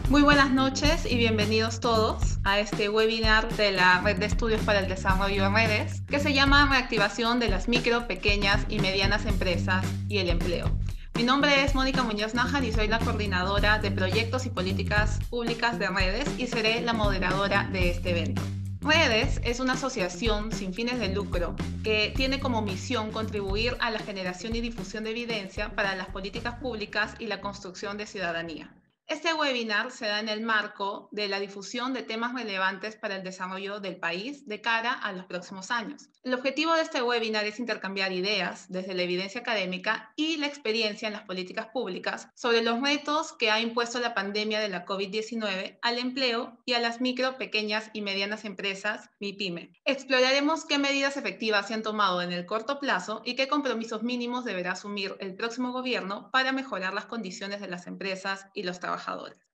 Muy buenas noches y bienvenidos todos a este webinar de la Red de Estudios para el Desarrollo de Redes, que se llama Reactivación de las micro, pequeñas y medianas empresas y el empleo. Mi nombre es Mónica Muñoz Nájar y soy la coordinadora de proyectos y políticas públicas de redes y seré la moderadora de este evento. Redes es una asociación sin fines de lucro que tiene como misión contribuir a la generación y difusión de evidencia para las políticas públicas y la construcción de ciudadanía. Este webinar se da en el marco de la difusión de temas relevantes para el desarrollo del país de cara a los próximos años. El objetivo de este webinar es intercambiar ideas desde la evidencia académica y la experiencia en las políticas públicas sobre los retos que ha impuesto la pandemia de la COVID-19 al empleo y a las micro, pequeñas y medianas empresas, MIPYME. Exploraremos qué medidas efectivas se han tomado en el corto plazo y qué compromisos mínimos deberá asumir el próximo gobierno para mejorar las condiciones de las empresas y los trabajadores.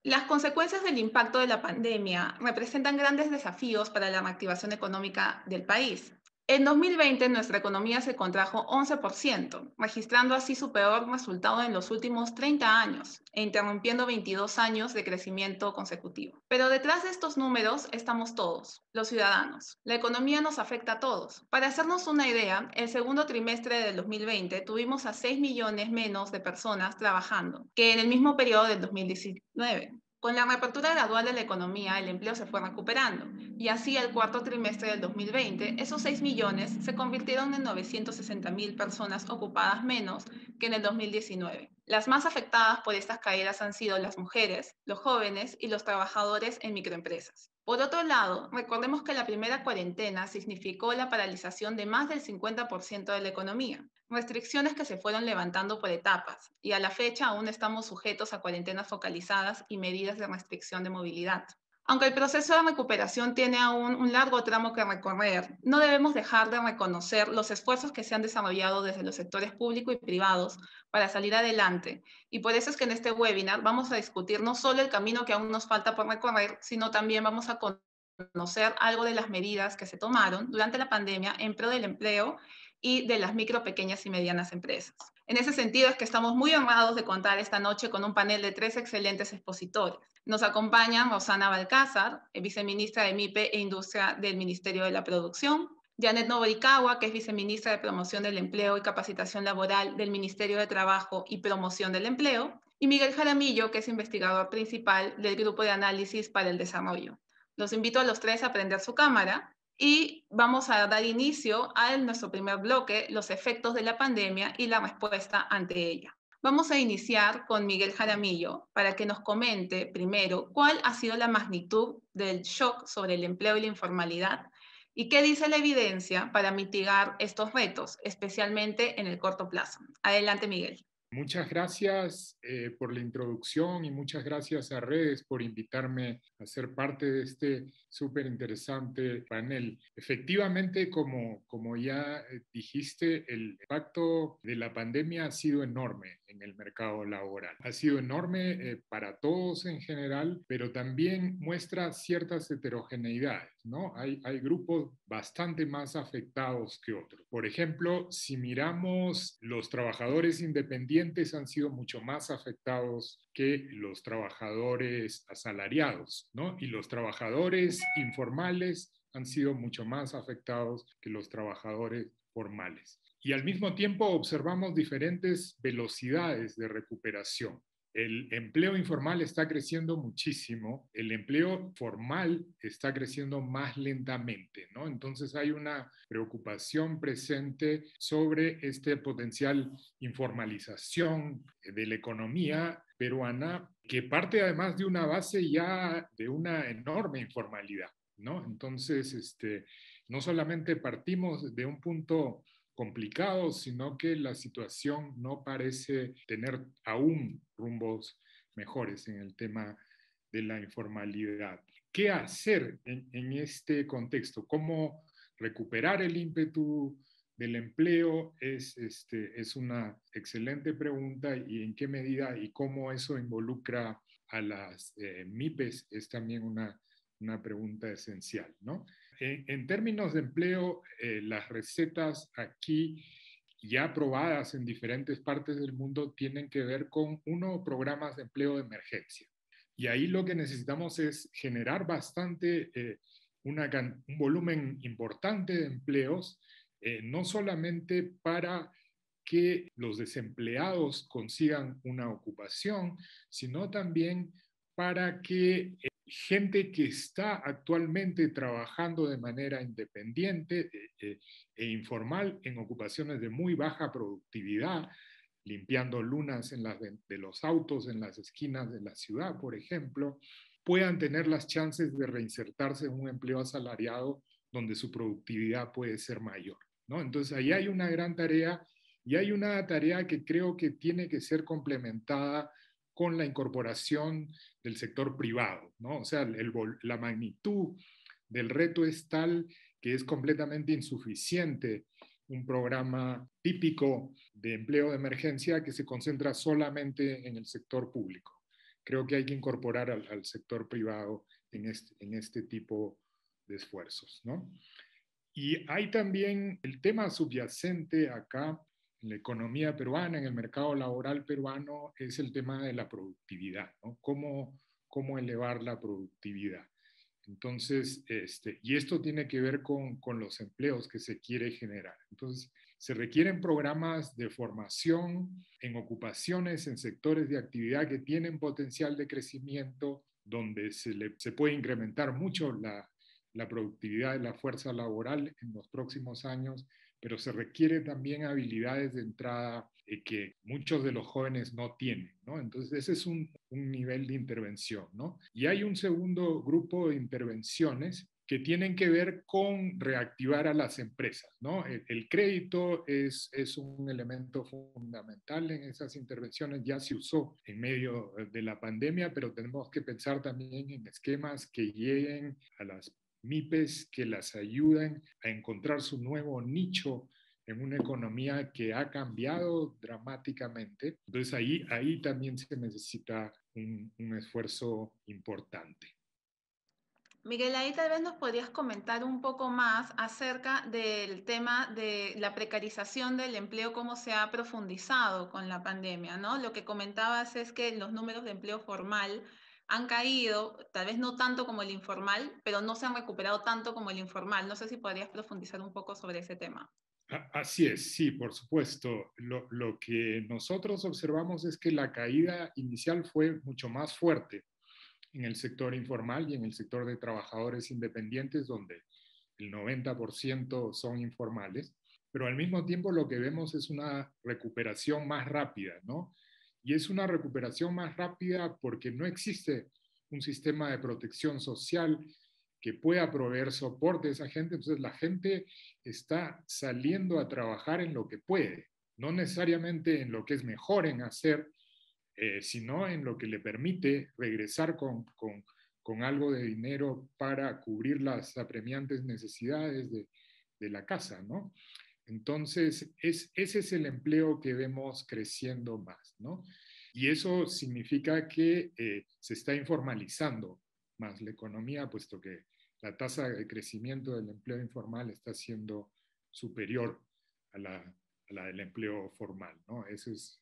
Las consecuencias del impacto de la pandemia representan grandes desafíos para la reactivación económica del país. En 2020, nuestra economía se contrajo 11%, registrando así su peor resultado en los últimos 30 años e interrumpiendo 22 años de crecimiento consecutivo. Pero detrás de estos números estamos todos, los ciudadanos. La economía nos afecta a todos. Para hacernos una idea, el segundo trimestre del 2020 tuvimos a 6 millones menos de personas trabajando que en el mismo periodo del 2019. Con la reapertura gradual de la economía, el empleo se fue recuperando y así al cuarto trimestre del 2020, esos 6 millones se convirtieron en 960.000 personas ocupadas menos que en el 2019. Las más afectadas por estas caídas han sido las mujeres, los jóvenes y los trabajadores en microempresas. Por otro lado, recordemos que la primera cuarentena significó la paralización de más del 50% de la economía, restricciones que se fueron levantando por etapas y a la fecha aún estamos sujetos a cuarentenas focalizadas y medidas de restricción de movilidad. Aunque el proceso de recuperación tiene aún un largo tramo que recorrer, no debemos dejar de reconocer los esfuerzos que se han desarrollado desde los sectores público y privados para salir adelante. Y por eso es que en este webinar vamos a discutir no solo el camino que aún nos falta por recorrer, sino también vamos a conocer algo de las medidas que se tomaron durante la pandemia en pro del empleo y de las micro, pequeñas y medianas empresas. En ese sentido es que estamos muy honrados de contar esta noche con un panel de 3 excelentes expositores. Nos acompañan Rosana Balcázar, viceministra de MIPE e Industria del Ministerio de la Producción, Janet Novorikawa, que es viceministra de Promoción del Empleo y Capacitación Laboral del Ministerio de Trabajo y Promoción del Empleo, y Miguel Jaramillo, que es investigador principal del Grupo de Análisis para el Desarrollo. Los invito a los tres a prender su cámara y vamos a dar inicio a nuestro primer bloque, los efectos de la pandemia y la respuesta ante ella. Vamos a iniciar con Miguel Jaramillo para que nos comente primero cuál ha sido la magnitud del shock sobre el empleo y la informalidad y qué dice la evidencia para mitigar estos retos, especialmente en el corto plazo. Adelante, Miguel. Muchas gracias por la introducción y muchas gracias a Redes por invitarme a ser parte de este súper interesante panel. Efectivamente, como ya dijiste, el impacto de la pandemia ha sido enorme en el mercado laboral. Ha sido enorme para todos en general, pero también muestra ciertas heterogeneidades, ¿no? Hay grupos bastante más afectados que otros. Por ejemplo, si miramos los trabajadores independientes, han sido mucho más afectados que los trabajadores asalariados, ¿no? Y los trabajadores informales han sido mucho más afectados que los trabajadores formales. Y al mismo tiempo observamos diferentes velocidades de recuperación. El empleo informal está creciendo muchísimo, el empleo formal está creciendo más lentamente, ¿no? Entonces hay una preocupación presente sobre este potencial informalización de la economía peruana, que parte además de una base ya de una enorme informalidad, ¿no? Entonces, no solamente partimos de un punto complicado, sino que la situación no parece tener aún rumbos mejores en el tema de la informalidad. ¿Qué hacer en este contexto? ¿Cómo recuperar el ímpetu del empleo? Es una excelente pregunta, y en qué medida y cómo eso involucra a las MIPES es también una pregunta esencial, ¿no? En términos de empleo, las recetas aquí ya aprobadas en diferentes partes del mundo tienen que ver con, uno, programas de empleo de emergencia. Y ahí lo que necesitamos es generar bastante, un volumen importante de empleos, no solamente para que los desempleados consigan una ocupación, sino también para que gente que está actualmente trabajando de manera independiente e informal en ocupaciones de muy baja productividad, limpiando lunas de los autos en las esquinas de la ciudad, por ejemplo, puedan tener las chances de reinsertarse en un empleo asalariado donde su productividad puede ser mayor, ¿no? Entonces ahí hay una gran tarea y hay una tarea que creo que tiene que ser complementada con la incorporación del sector privado, ¿no? O sea, la magnitud del reto es tal que es completamente insuficiente un programa típico de empleo de emergencia que se concentra solamente en el sector público. Creo que hay que incorporar al sector privado en este tipo de esfuerzos, ¿no? Y hay también el tema subyacente acá en la economía peruana, en el mercado laboral peruano, es el tema de la productividad, ¿no? ¿Cómo elevar la productividad? Entonces, y esto tiene que ver con los empleos que se quiere generar. Entonces, se requieren programas de formación en ocupaciones, en sectores de actividad que tienen potencial de crecimiento, donde se puede incrementar mucho la productividad de la fuerza laboral en los próximos años, pero se requiere también habilidades de entrada que muchos de los jóvenes no tienen, ¿no? Entonces ese es un nivel de intervención, ¿no? Y hay un segundo grupo de intervenciones que tienen que ver con reactivar a las empresas, ¿no? El crédito es un elemento fundamental en esas intervenciones, ya se usó en medio de la pandemia, pero tenemos que pensar también en esquemas que lleguen a las MIPES, que las ayuden a encontrar su nuevo nicho en una economía que ha cambiado dramáticamente. Entonces ahí también se necesita un esfuerzo importante. Miguel, ahí tal vez nos podrías comentar un poco más acerca del tema de la precarización del empleo, cómo se ha profundizado con la pandemia, ¿no? Lo que comentabas es que los números de empleo formal han caído, tal vez no tanto como el informal, pero no se han recuperado tanto como el informal. No sé si podrías profundizar un poco sobre ese tema. Así es, sí, por supuesto. Lo que nosotros observamos es que la caída inicial fue mucho más fuerte en el sector informal y en el sector de trabajadores independientes, donde el 90% son informales, pero al mismo tiempo lo que vemos es una recuperación más rápida, ¿no? Y es una recuperación más rápida porque no existe un sistema de protección social que pueda proveer soporte a esa gente, entonces la gente está saliendo a trabajar en lo que puede, no necesariamente en lo que es mejor en hacer, sino en lo que le permite regresar con algo de dinero para cubrir las apremiantes necesidades de la casa, ¿no? Entonces, ese es el empleo que vemos creciendo más, ¿no? Y eso significa que se está informalizando más la economía, puesto que la tasa de crecimiento del empleo informal está siendo superior a la del empleo formal, ¿no? Ese es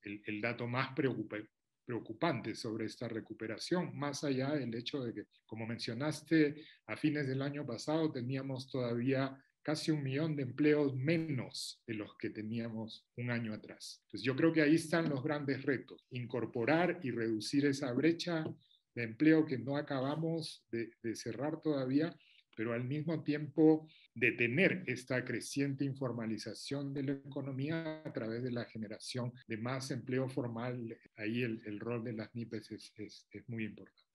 el dato más preocupante sobre esta recuperación, más allá del hecho de que, como mencionaste, a fines del año pasado teníamos todavía casi 1 millón de empleos menos de los que teníamos un año atrás. Entonces yo creo que ahí están los grandes retos, incorporar y reducir esa brecha de empleo que no acabamos de cerrar todavía, pero al mismo tiempo detener esta creciente informalización de la economía a través de la generación de más empleo formal. Ahí el rol de las MIPES es muy importante.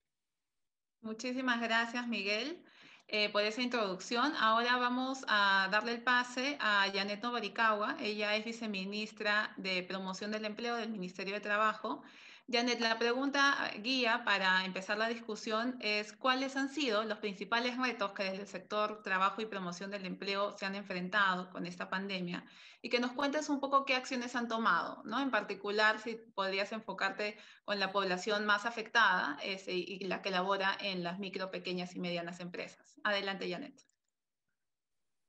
Muchísimas gracias, Miguel, por esa introducción. Ahora vamos a darle el pase a Janet Novaricagua. Ella es viceministra de Promoción del Empleo del Ministerio de Trabajo. Janet, la pregunta guía para empezar la discusión es ¿cuáles han sido los principales retos que desde el sector trabajo y promoción del empleo se han enfrentado con esta pandemia? Y que nos cuentes un poco qué acciones han tomado, ¿no? En particular, si podrías enfocarte con la población más afectada y la que labora en las micro, pequeñas y medianas empresas. Adelante, Janet.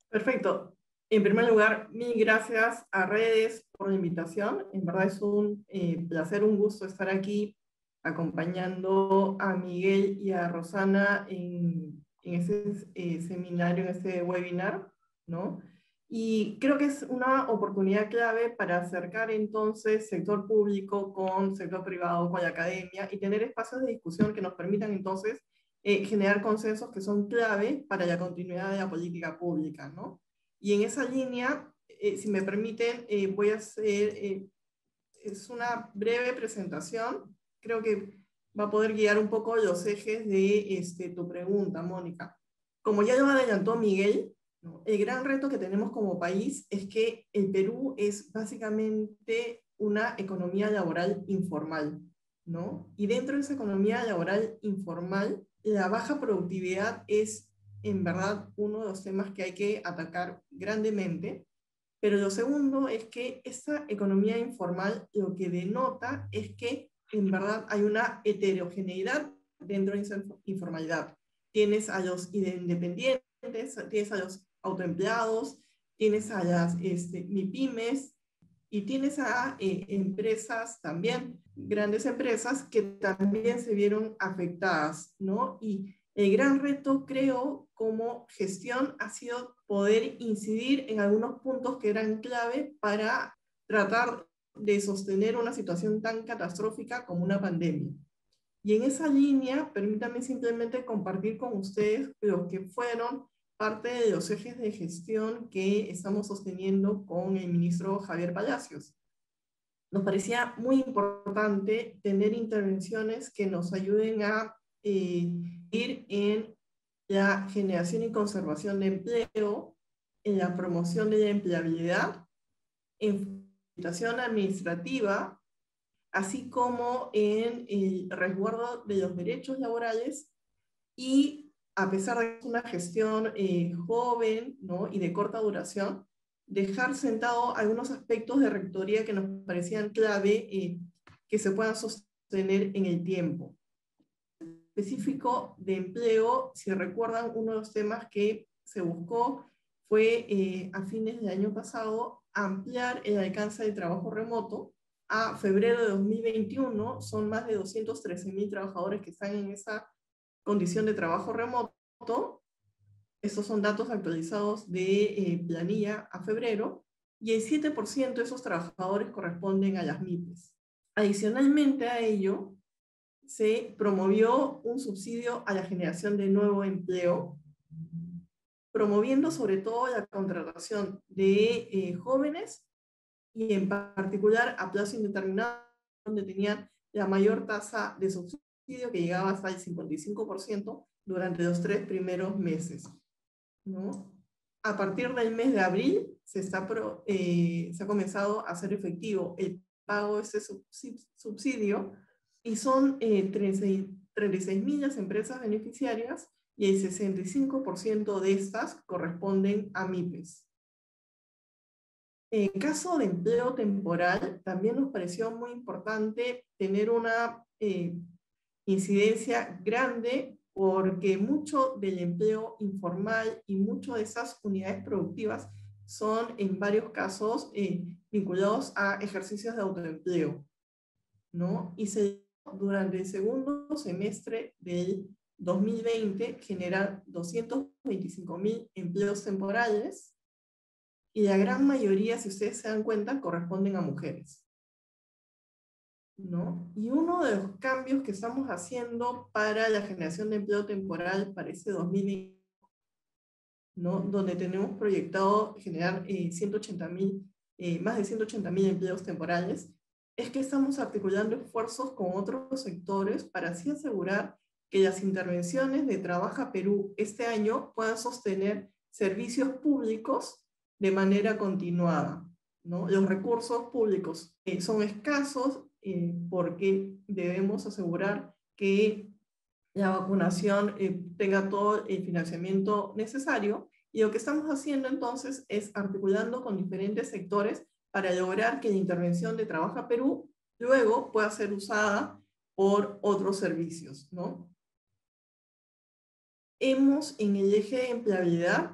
Perfecto. En primer lugar, mil gracias a Redes por la invitación. En verdad es un placer, un gusto estar aquí acompañando a Miguel y a Rosana en ese seminario, en ese webinar, ¿no? Y creo que es una oportunidad clave para acercar entonces sector público con sector privado, con la academia, y tener espacios de discusión que nos permitan entonces generar consensos que son clave para la continuidad de la política pública, ¿no? Y en esa línea, si me permiten, voy a hacer, es una breve presentación, creo que va a poder guiar un poco los ejes de tu pregunta, Mónica. Como ya lo adelantó Miguel, ¿no? El gran reto que tenemos como país es que el Perú es básicamente una economía laboral informal, ¿no? Y dentro de esa economía laboral informal, la baja productividad es en verdad uno de los temas que hay que atacar grandemente. Pero lo segundo es que esta economía informal lo que denota es que en verdad hay una heterogeneidad dentro de esa informalidad. Tienes a los independientes, tienes a los autoempleados, tienes a las MIPYMES y tienes a empresas también, grandes empresas que también se vieron afectadas, ¿no? Y el gran reto, creo, como gestión ha sido poder incidir en algunos puntos que eran clave para tratar de sostener una situación tan catastrófica como una pandemia. Y en esa línea, permítanme simplemente compartir con ustedes lo que fueron parte de los ejes de gestión que estamos sosteniendo con el ministro Javier Palacios. Nos parecía muy importante tener intervenciones que nos ayuden a ir en la generación y conservación de empleo, en la promoción de la empleabilidad, en facilitación administrativa, así como en el resguardo de los derechos laborales y, a pesar de que es una gestión joven, ¿no? Y de corta duración, dejar sentado algunos aspectos de rectoría que nos parecían clave que se puedan sostener en el tiempo. Específico de empleo, si recuerdan, uno de los temas que se buscó fue a fines del año pasado ampliar el alcance del trabajo remoto. A febrero de 2021 son más de 213.000 trabajadores que están en esa condición de trabajo remoto. Estos son datos actualizados de planilla a febrero, y el 7% de esos trabajadores corresponden a las MIPYMES. Adicionalmente a ello, se promovió un subsidio a la generación de nuevo empleo, promoviendo sobre todo la contratación de jóvenes y en particular a plazo indeterminado, donde tenían la mayor tasa de subsidio, que llegaba hasta el 55% durante los 3 primeros meses, ¿no? A partir del mes de abril se ha comenzado a hacer efectivo el pago de este subsidio, y son 36.000 las empresas beneficiarias, y el 65% de estas corresponden a MIPYMES. En caso de empleo temporal, también nos pareció muy importante tener una incidencia grande, porque mucho del empleo informal y mucho de esas unidades productivas son en varios casos vinculados a ejercicios de autoempleo, ¿no? Y durante el segundo semestre del 2020 generar 225.000 empleos temporales, y la gran mayoría, si ustedes se dan cuenta, corresponden a mujeres, ¿no? Y uno de los cambios que estamos haciendo para la generación de empleo temporal para ese 2020, ¿no? Donde tenemos proyectado generar más de 180.000 empleos temporales, es que estamos articulando esfuerzos con otros sectores para así asegurar que las intervenciones de Trabaja Perú este año puedan sostener servicios públicos de manera continuada, ¿no? Los recursos públicos son escasos porque debemos asegurar que la vacunación tenga todo el financiamiento necesario, y lo que estamos haciendo entonces es articulando con diferentes sectores para lograr que la intervención de Trabaja Perú luego pueda ser usada por otros servicios, ¿no? Hemos, en el eje de empleabilidad,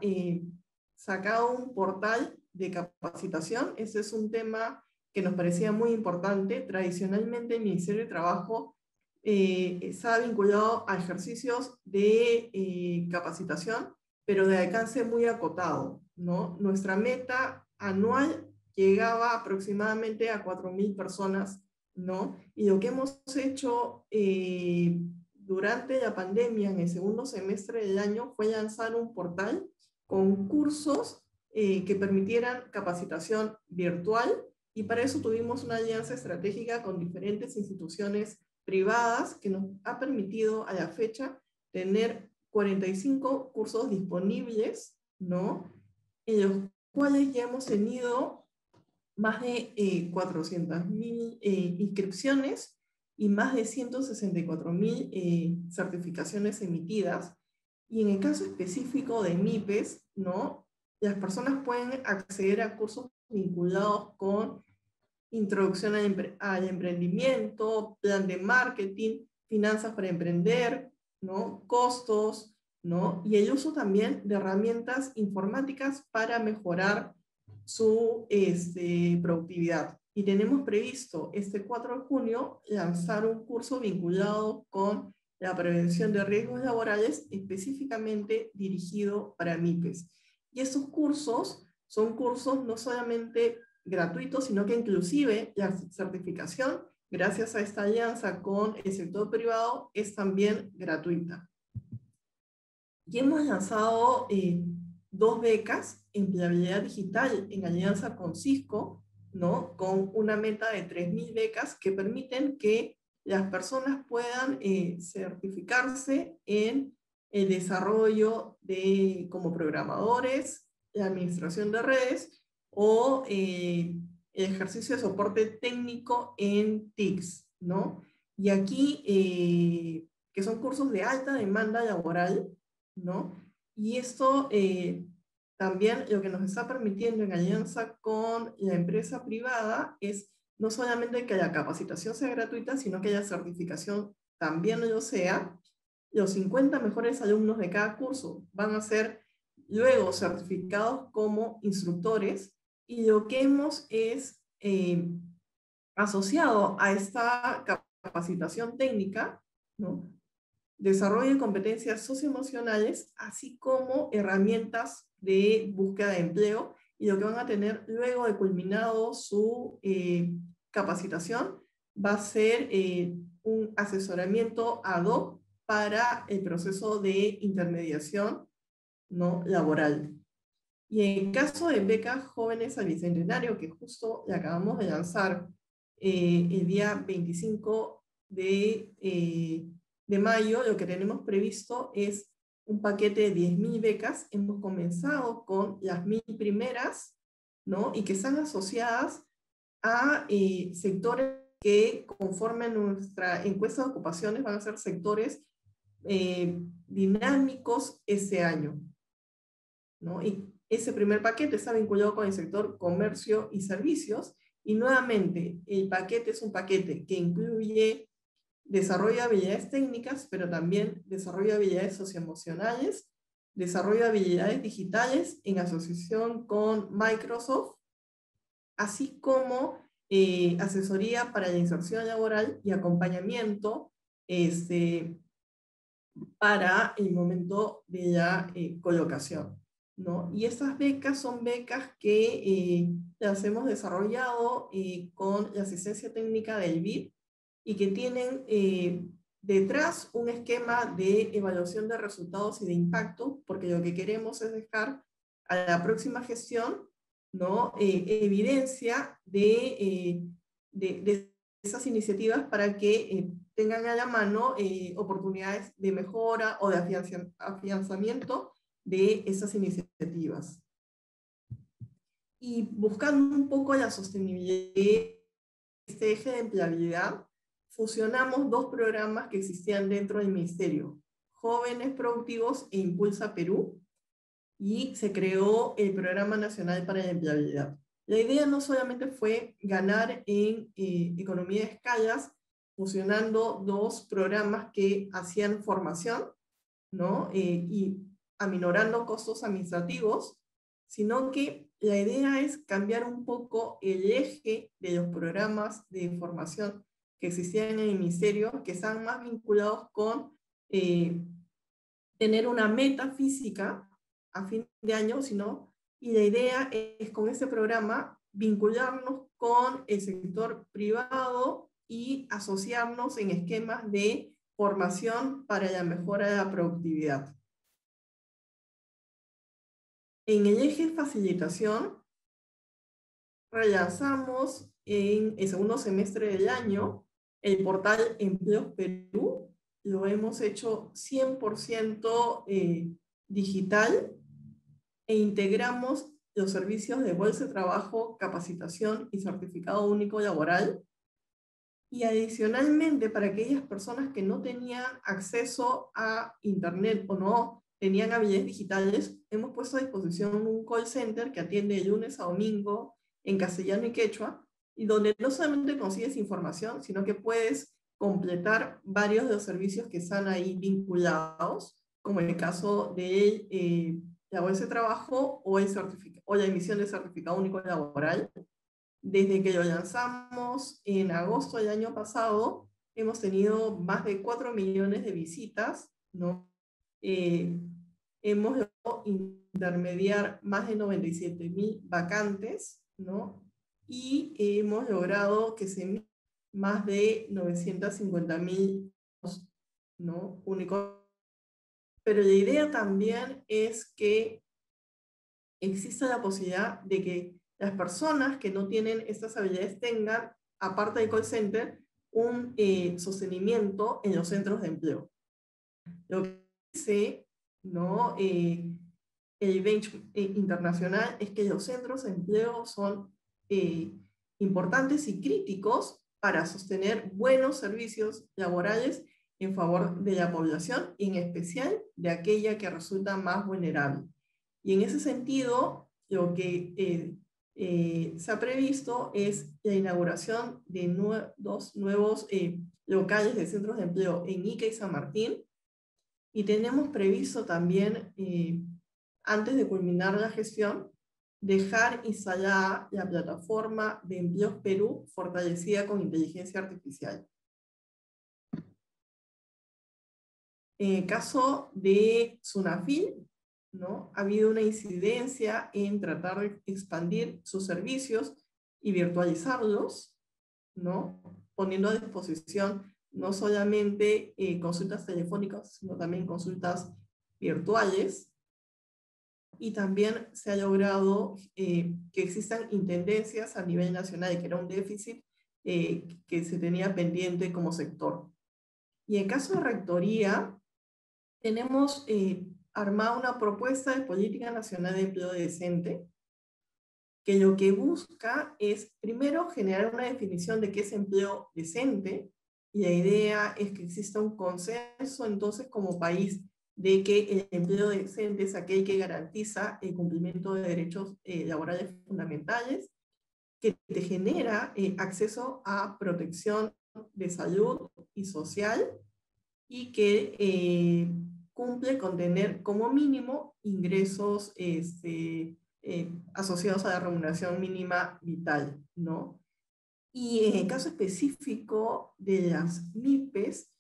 sacado un portal de capacitación. Ese es un tema que nos parecía muy importante. Tradicionalmente el Ministerio de Trabajo está vinculado a ejercicios de capacitación, pero de alcance muy acotado, ¿no? Nuestra meta anual llegaba aproximadamente a 4.000 personas, ¿no? Y lo que hemos hecho durante la pandemia, en el segundo semestre del año, fue lanzar un portal con cursos que permitieran capacitación virtual, y para eso tuvimos una alianza estratégica con diferentes instituciones privadas que nos ha permitido a la fecha tener 45 cursos disponibles, ¿no? En los cuales ya hemos tenido más de 400.000 inscripciones y más de 164.000 certificaciones emitidas. Y en el caso específico de MIPES, ¿no? Las personas pueden acceder a cursos vinculados con introducción al emprendimiento, plan de marketing, finanzas para emprender, ¿no? Costos, ¿no? Y el uso también de herramientas informáticas para mejorar su productividad. Y tenemos previsto este 4 de junio lanzar un curso vinculado con la prevención de riesgos laborales, específicamente dirigido para MIPES. Y estos cursos son cursos no solamente gratuitos, sino que inclusive la certificación, gracias a esta alianza con el sector privado, es también gratuita. Y hemos lanzado 2 becas, empleabilidad digital en alianza con Cisco, ¿no? Con una meta de 3.000 becas que permiten que las personas puedan certificarse en el desarrollo como programadores, la administración de redes o el ejercicio de soporte técnico en TICS, ¿no? Y aquí, que son cursos de alta demanda laboral, ¿no? Y esto también lo que nos está permitiendo en alianza con la empresa privada es no solamente que la capacitación sea gratuita, sino que la certificación también lo sea. Los 50 mejores alumnos de cada curso van a ser luego certificados como instructores, y lo que hemos es asociado a esta capacitación técnica, ¿no? Desarrollo de competencias socioemocionales, así como herramientas de búsqueda de empleo, y lo que van a tener luego de culminado su capacitación va a ser un asesoramiento ad hoc para el proceso de intermediación, ¿no? Laboral. Y en el caso de becas jóvenes al bicentenario, que justo le acabamos de lanzar el día 25 de mayo, lo que tenemos previsto es un paquete de 10.000 becas. Hemos comenzado con las 1.000 primeras, ¿no? Y que están asociadas a sectores que conforme nuestra encuesta de ocupaciones van a ser sectores dinámicos ese año, ¿no? Y ese primer paquete está vinculado con el sector comercio y servicios, y nuevamente el paquete es un paquete que incluye desarrollo de habilidades técnicas, pero también desarrollo de habilidades socioemocionales, desarrollo de habilidades digitales en asociación con Microsoft, así como asesoría para la inserción laboral y acompañamiento para el momento de la colocación, ¿no? Y estas becas son becas que las hemos desarrollado con la asistencia técnica del BID, y que tienen detrás un esquema de evaluación de resultados y de impacto, porque lo que queremos es dejar a la próxima gestión, ¿no? Evidencia de esas iniciativas para que tengan a la mano oportunidades de mejora o de afianzamiento de esas iniciativas. Y buscando un poco la sostenibilidad de este eje de empleabilidad, fusionamos 2 programas que existían dentro del Ministerio, Jóvenes Productivos e Impulsa Perú, y se creó el Programa Nacional para la Empleabilidad. La idea no solamente fue ganar en economía de escalas, fusionando 2 programas que hacían formación, ¿no? Y aminorando costos administrativos, sino que la idea es cambiar un poco el eje de los programas de formación que existían en el ministerio, que están más vinculados con tener una meta física a fin de año, y la idea es con este programa vincularnos con el sector privado y asociarnos en esquemas de formación para la mejora de la productividad. En el eje facilitación, relanzamos en el segundo semestre del año el portal Empleos Perú. Lo hemos hecho 100% digital e integramos los servicios de bolsa de trabajo, capacitación y certificado único laboral. Y adicionalmente, para aquellas personas que no tenían acceso a Internet o no tenían habilidades digitales, hemos puesto a disposición un call center que atiende de lunes a domingo en castellano y quechua, y donde no solamente consigues información, sino que puedes completar varios de los servicios que están ahí vinculados, como en el caso de la bolsa de trabajo o la emisión de certificado único laboral. Desde que lo lanzamos en agosto del año pasado, hemos tenido más de 4 millones de visitas, ¿no? Hemos logrado intermediar más de 97.000 vacantes, ¿no? Y hemos logrado que se emitan más de 950.000, ¿no? únicos. Pero la idea también es que exista la posibilidad de que las personas que no tienen estas habilidades tengan, aparte del call center, un sostenimiento en los centros de empleo. Lo que dice, ¿no? El benchmark internacional es que los centros de empleo son importantes y críticos para sostener buenos servicios laborales en favor de la población, y en especial de aquella que resulta más vulnerable. Y en ese sentido, lo que se ha previsto es la inauguración de dos nuevos locales de centros de empleo en Ica y San Martín, y tenemos previsto también, antes de culminar la gestión, dejar instalada la plataforma de Empleos Perú fortalecida con inteligencia artificial. En el caso de Sunafil, ¿no? Ha habido una incidencia en tratar de expandir sus servicios y virtualizarlos, ¿no? Poniendo a disposición no solamente consultas telefónicas, sino también consultas virtuales. Y también se ha logrado que existan intendencias a nivel nacional, que era un déficit que se tenía pendiente como sector. Y en caso de rectoría, tenemos armado una propuesta de política nacional de empleo decente, que lo que busca es, primero, generar una definición de qué es empleo decente, y la idea es que exista un consenso entonces como país de que el empleo decente es aquel que garantiza el cumplimiento de derechos laborales fundamentales, que te genera acceso a protección de salud y social, y que cumple con tener como mínimo ingresos asociados a la remuneración mínima vital, ¿no? Y en el caso específico de las MIPES,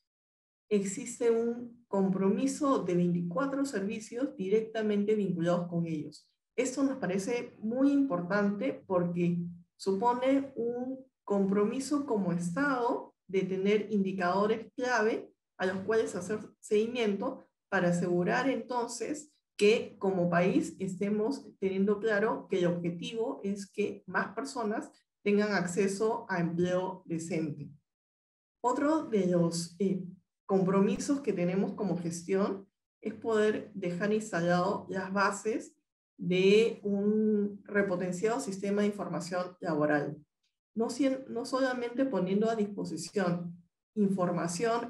existe un compromiso de 24 servicios directamente vinculados con ellos. Esto nos parece muy importante porque supone un compromiso como Estado de tener indicadores clave a los cuales hacer seguimiento para asegurar entonces que como país estemos teniendo claro que el objetivo es que más personas tengan acceso a empleo decente. Otro de los compromisos que tenemos como gestión es poder dejar instalado las bases de un repotenciado sistema de información laboral. No solamente poniendo a disposición información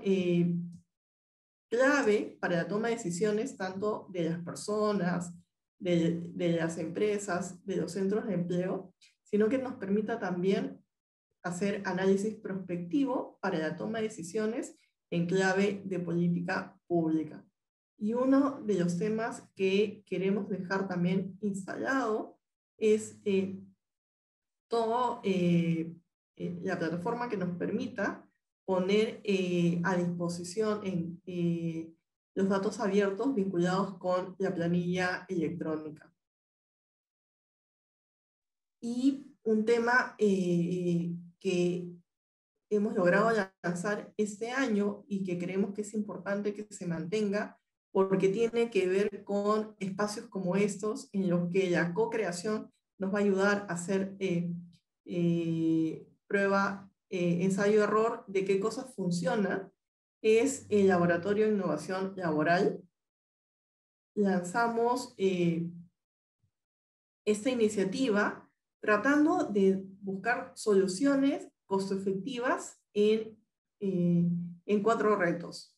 clave para la toma de decisiones tanto de las personas, de las empresas, de los centros de empleo, sino que nos permita también hacer análisis prospectivo para la toma de decisiones en clave de política pública. Y uno de los temas que queremos dejar también instalado es la plataforma que nos permita poner a disposición los datos abiertos vinculados con la planilla electrónica. Y un tema que hemos logrado lanzar este año y que creemos que es importante que se mantenga, porque tiene que ver con espacios como estos en los que la co-creación nos va a ayudar a hacer prueba, ensayo-error de qué cosas funcionan, es el Laboratorio de Innovación Laboral. Lanzamos esta iniciativa tratando de buscar soluciones costo efectivas en 4 retos,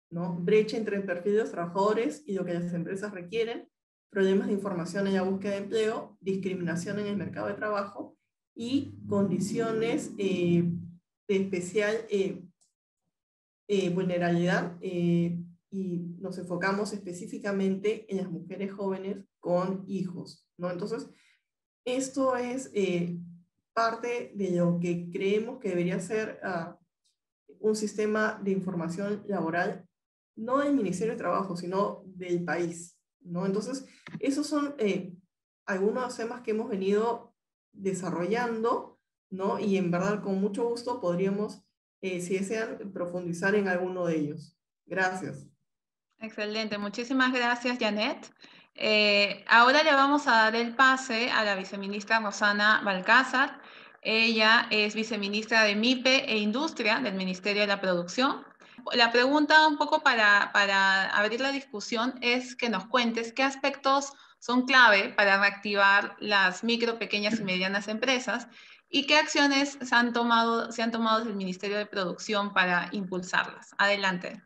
¿no? Brecha entre el perfil de los trabajadores y lo que las empresas requieren, problemas de información en la búsqueda de empleo, discriminación en el mercado de trabajo y condiciones de especial vulnerabilidad, y nos enfocamos específicamente en las mujeres jóvenes con hijos, ¿no? Entonces, esto es parte de lo que creemos que debería ser un sistema de información laboral, no del Ministerio de Trabajo, sino del país, ¿no? Entonces, esos son algunos temas que hemos venido desarrollando, ¿no? Y en verdad, con mucho gusto podríamos, si desean, profundizar en alguno de ellos. Gracias. Excelente, muchísimas gracias, Janet. Ahora le vamos a dar el pase a la viceministra Rosana Balcázar. Ella es viceministra de MIPE e Industria del Ministerio de la Producción. La pregunta un poco para abrir la discusión es que nos cuentes qué aspectos son clave para reactivar las micro, pequeñas y medianas empresas y qué acciones se han tomado desde el Ministerio de Producción para impulsarlas. Adelante.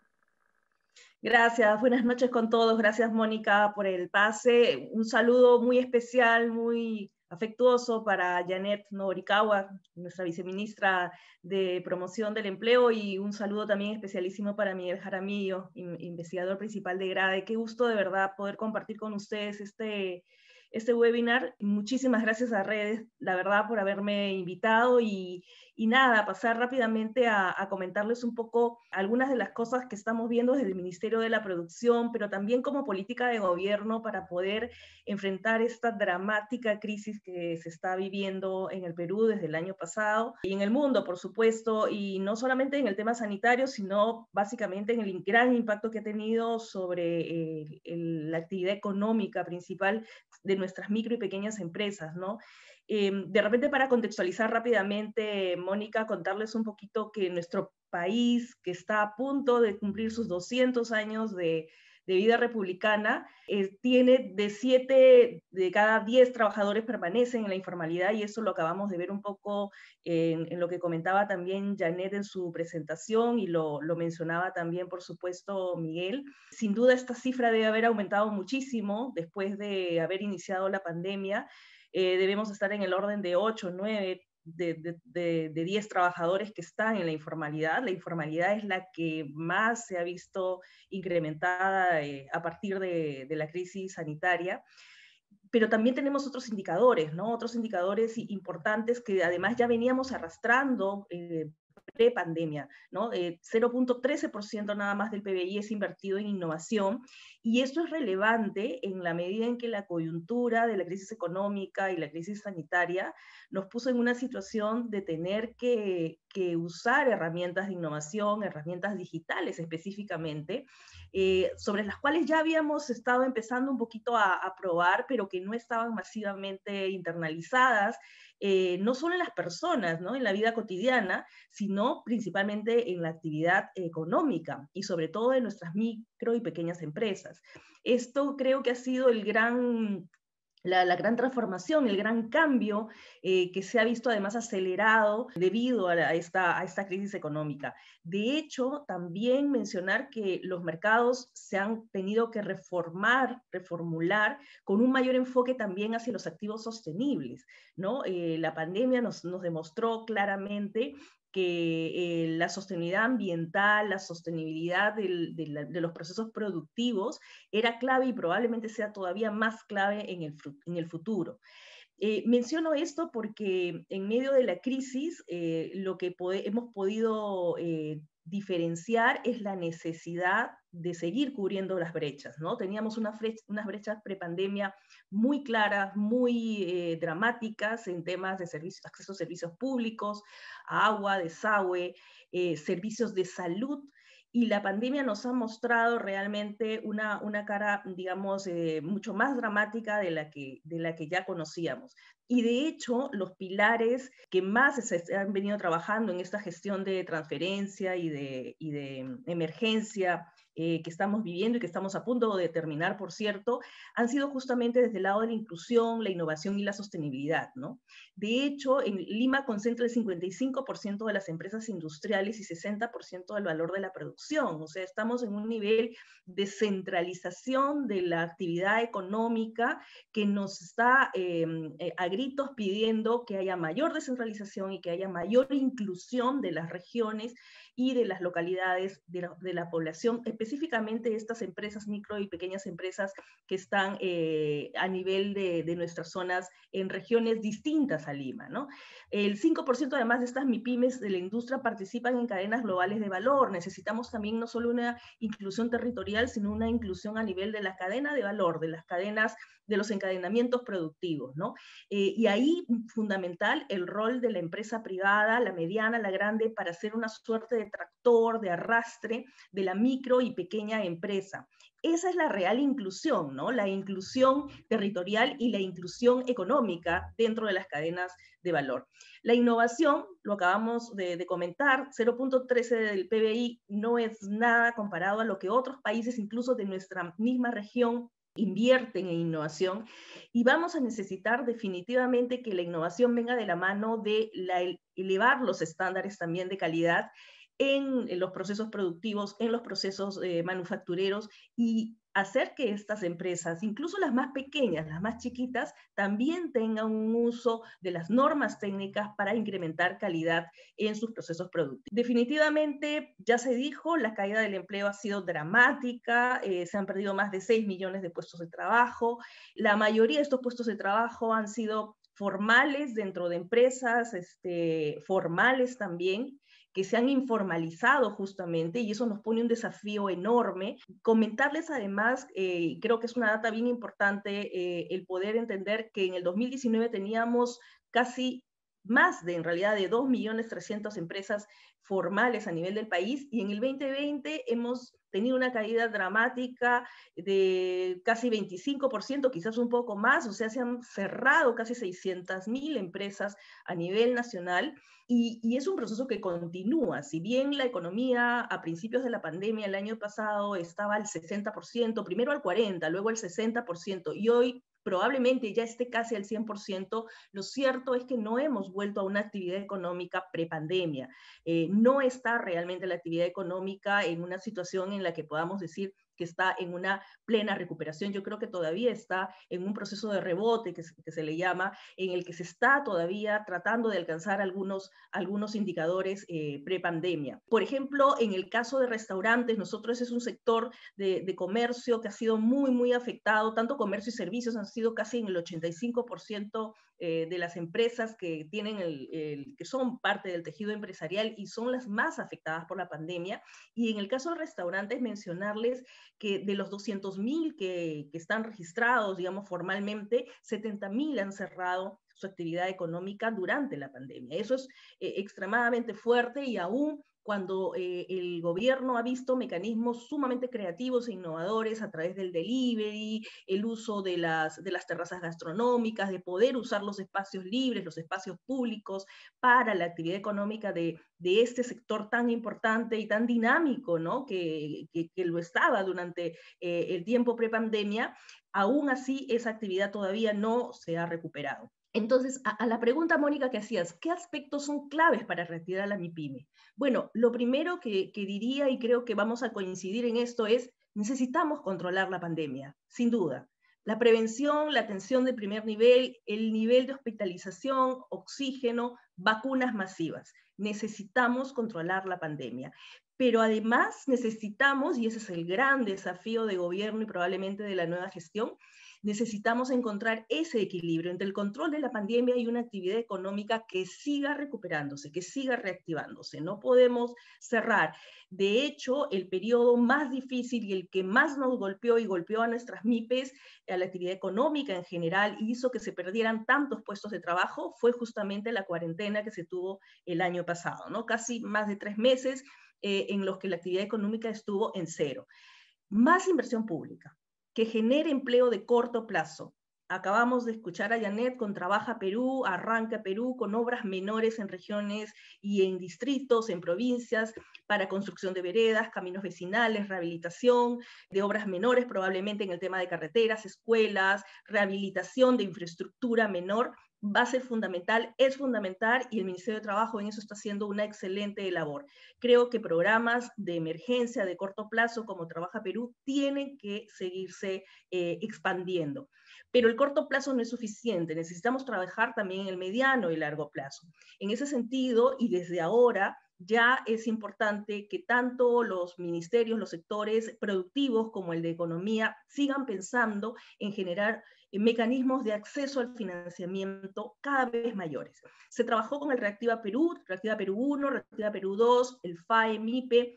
Gracias, buenas noches con todos. Gracias, Mónica, por el pase. Un saludo muy especial, muy afectuoso para Janet Norikawa, nuestra viceministra de Promoción del Empleo, y un saludo también especialísimo para Miguel Jaramillo, investigador principal de GRADE. Qué gusto de verdad poder compartir con ustedes este webinar. Muchísimas gracias a Redes, la verdad, por haberme invitado y nada, pasar rápidamente a comentarles un poco algunas de las cosas que estamos viendo desde el Ministerio de la Producción, pero también como política de gobierno para poder enfrentar esta dramática crisis que se está viviendo en el Perú desde el año pasado y en el mundo, por supuesto, y no solamente en el tema sanitario, sino básicamente en el gran impacto que ha tenido sobre la actividad económica principal de nuestras micro y pequeñas empresas, ¿no? De repente, para contextualizar rápidamente, Mónica, contarles un poquito que nuestro país, que está a punto de cumplir sus 200 años de vida republicana, tiene de 7 de cada 10 trabajadores permanecen en la informalidad, y eso lo acabamos de ver un poco en lo que comentaba también Janet en su presentación, y lo mencionaba también, por supuesto, Miguel. Sin duda, esta cifra debe haber aumentado muchísimo después de haber iniciado la pandemia. Debemos estar en el orden de 8, 9, de 10 trabajadores que están en la informalidad. La informalidad es la que más se ha visto incrementada a partir de la crisis sanitaria. Pero también tenemos otros indicadores, ¿no? Otros indicadores importantes que además ya veníamos arrastrando pre-pandemia, ¿no? 0.13% nada más del PBI es invertido en innovación, y esto es relevante en la medida en que la coyuntura de la crisis económica y la crisis sanitaria nos puso en una situación de tener que usar herramientas de innovación, herramientas digitales específicamente, sobre las cuales ya habíamos estado empezando un poquito a probar, pero que no estaban masivamente internalizadas, no solo en las personas, ¿no? En la vida cotidiana, sino principalmente en la actividad económica y sobre todo en nuestras micro y pequeñas empresas. Esto creo que ha sido la gran transformación, el gran cambio que se ha visto además acelerado debido a esta crisis económica. De hecho, también mencionar que los mercados se han tenido que reformular con un mayor enfoque también hacia los activos sostenibles, ¿no? La pandemia nos demostró claramente que la sostenibilidad ambiental, la sostenibilidad de los procesos productivos era clave, y probablemente sea todavía más clave en el futuro. Menciono esto porque en medio de la crisis lo que hemos podido diferenciar es la necesidad de seguir cubriendo las brechas, ¿no? Teníamos unas brechas prepandemia muy claras, muy dramáticas en temas de acceso a servicios públicos, a agua, desagüe, servicios de salud. Y la pandemia nos ha mostrado realmente una cara, digamos, mucho más dramática de la que ya conocíamos. Y de hecho, los pilares que más se han venido trabajando en esta gestión de transferencia y de emergencia que estamos viviendo y que estamos a punto de terminar, por cierto, han sido justamente desde el lado de la inclusión, la innovación y la sostenibilidad, ¿no? De hecho, en Lima concentra el 55% de las empresas industriales y 60% del valor de la producción. O sea, estamos en un nivel de centralización de la actividad económica que nos está a gritos pidiendo que haya mayor descentralización y que haya mayor inclusión de las regiones y de las localidades de la población, específicamente estas empresas, micro y pequeñas empresas que están a nivel de nuestras zonas en regiones distintas a Lima, ¿no? El 5% además de estas MIPYMES de la industria participan en cadenas globales de valor. Necesitamos también no solo una inclusión territorial, sino una inclusión a nivel de la cadena de valor, de las cadenas, de los encadenamientos productivos, ¿no? Y ahí, fundamental, el rol de la empresa privada, la mediana, la grande, para hacer una suerte de tractor, de arrastre de la micro y pequeña empresa. Esa es la real inclusión, ¿no? La inclusión territorial y la inclusión económica dentro de las cadenas de valor. La innovación, lo acabamos de comentar, 0.13 del PBI no es nada comparado a lo que otros países, incluso de nuestra misma región, invierten en innovación, y vamos a necesitar definitivamente que la innovación venga de la mano de elevar los estándares también de calidad en los procesos productivos, en los procesos manufactureros, y hacer que estas empresas, incluso las más pequeñas, las más chiquitas, también tengan un uso de las normas técnicas para incrementar calidad en sus procesos productivos. Definitivamente, ya se dijo, la caída del empleo ha sido dramática, se han perdido más de 6 millones de puestos de trabajo. La mayoría de estos puestos de trabajo han sido formales dentro de empresas, formales también, que se han informalizado justamente, y eso nos pone un desafío enorme. Comentarles además, creo que es una data bien importante, el poder entender que en el 2019 teníamos casi más en realidad de 2.300.000 empresas formales a nivel del país, y en el 2020 hemos tenido una caída dramática de casi 25%, quizás un poco más, o sea, se han cerrado casi 600.000 empresas a nivel nacional, y es un proceso que continúa. Si bien la economía a principios de la pandemia el año pasado estaba al 60%, primero al 40%, luego al 60%, y hoy probablemente ya esté casi al 100%, lo cierto es que no hemos vuelto a una actividad económica prepandemia. No está realmente la actividad económica en una situación en la que podamos decir que está en una plena recuperación. Yo creo que todavía está en un proceso de rebote que se le llama, en el que se está todavía tratando de alcanzar algunos indicadores prepandemia. Por ejemplo, en el caso de restaurantes, nosotros es un sector de comercio que ha sido muy, muy afectado, tanto comercio y servicios han sido casi en el 85% de las empresas que tienen que son parte del tejido empresarial y son las más afectadas por la pandemia. Y en el caso de restaurantes, mencionarles que de los 200.000 que están registrados, digamos, formalmente, 70.000 han cerrado su actividad económica durante la pandemia. Eso es extremadamente fuerte, y aún cuando el gobierno ha visto mecanismos sumamente creativos e innovadores a través del delivery, el uso de las terrazas gastronómicas, de poder usar los espacios libres, los espacios públicos para la actividad económica de este sector tan importante y tan dinámico, ¿no? que lo estaba durante el tiempo prepandemia, aún así esa actividad todavía no se ha recuperado. Entonces, a la pregunta, Mónica, que hacías, ¿qué aspectos son claves para reactivar la MIPYME? Bueno, lo primero que diría, y creo que vamos a coincidir en esto, es necesitamos controlar la pandemia, sin duda. La prevención, la atención de primer nivel, el nivel de hospitalización, oxígeno, vacunas masivas. Necesitamos controlar la pandemia. Pero además necesitamos, y ese es el gran desafío de gobierno y probablemente de la nueva gestión, necesitamos encontrar ese equilibrio entre el control de la pandemia y una actividad económica que siga recuperándose, que siga reactivándose. No podemos cerrar. De hecho, el periodo más difícil y el que más nos golpeó y golpeó a nuestras MIPES, a la actividad económica en general, y hizo que se perdieran tantos puestos de trabajo, fue justamente la cuarentena que se tuvo el año pasado, ¿no? Casi más de 3 meses en los que la actividad económica estuvo en cero. Más inversión pública, que genere empleo de corto plazo. Acabamos de escuchar a Janet con Trabaja Perú, Arranca Perú, con obras menores en regiones y en distritos, en provincias, para construcción de veredas, caminos vecinales, rehabilitación de obras menores, probablemente en el tema de carreteras, escuelas, rehabilitación de infraestructura menor. Va a ser fundamental, es fundamental, y el Ministerio de Trabajo en eso está haciendo una excelente labor. Creo que programas de emergencia de corto plazo como Trabaja Perú tienen que seguirse expandiendo. Pero el corto plazo no es suficiente, necesitamos trabajar también en el mediano y largo plazo. En ese sentido, y desde ahora, ya es importante que tanto los ministerios, los sectores productivos como el de economía sigan pensando en generar mecanismos de acceso al financiamiento cada vez mayores. Se trabajó con el Reactiva Perú 1, Reactiva Perú 2, el FAE, MIPE.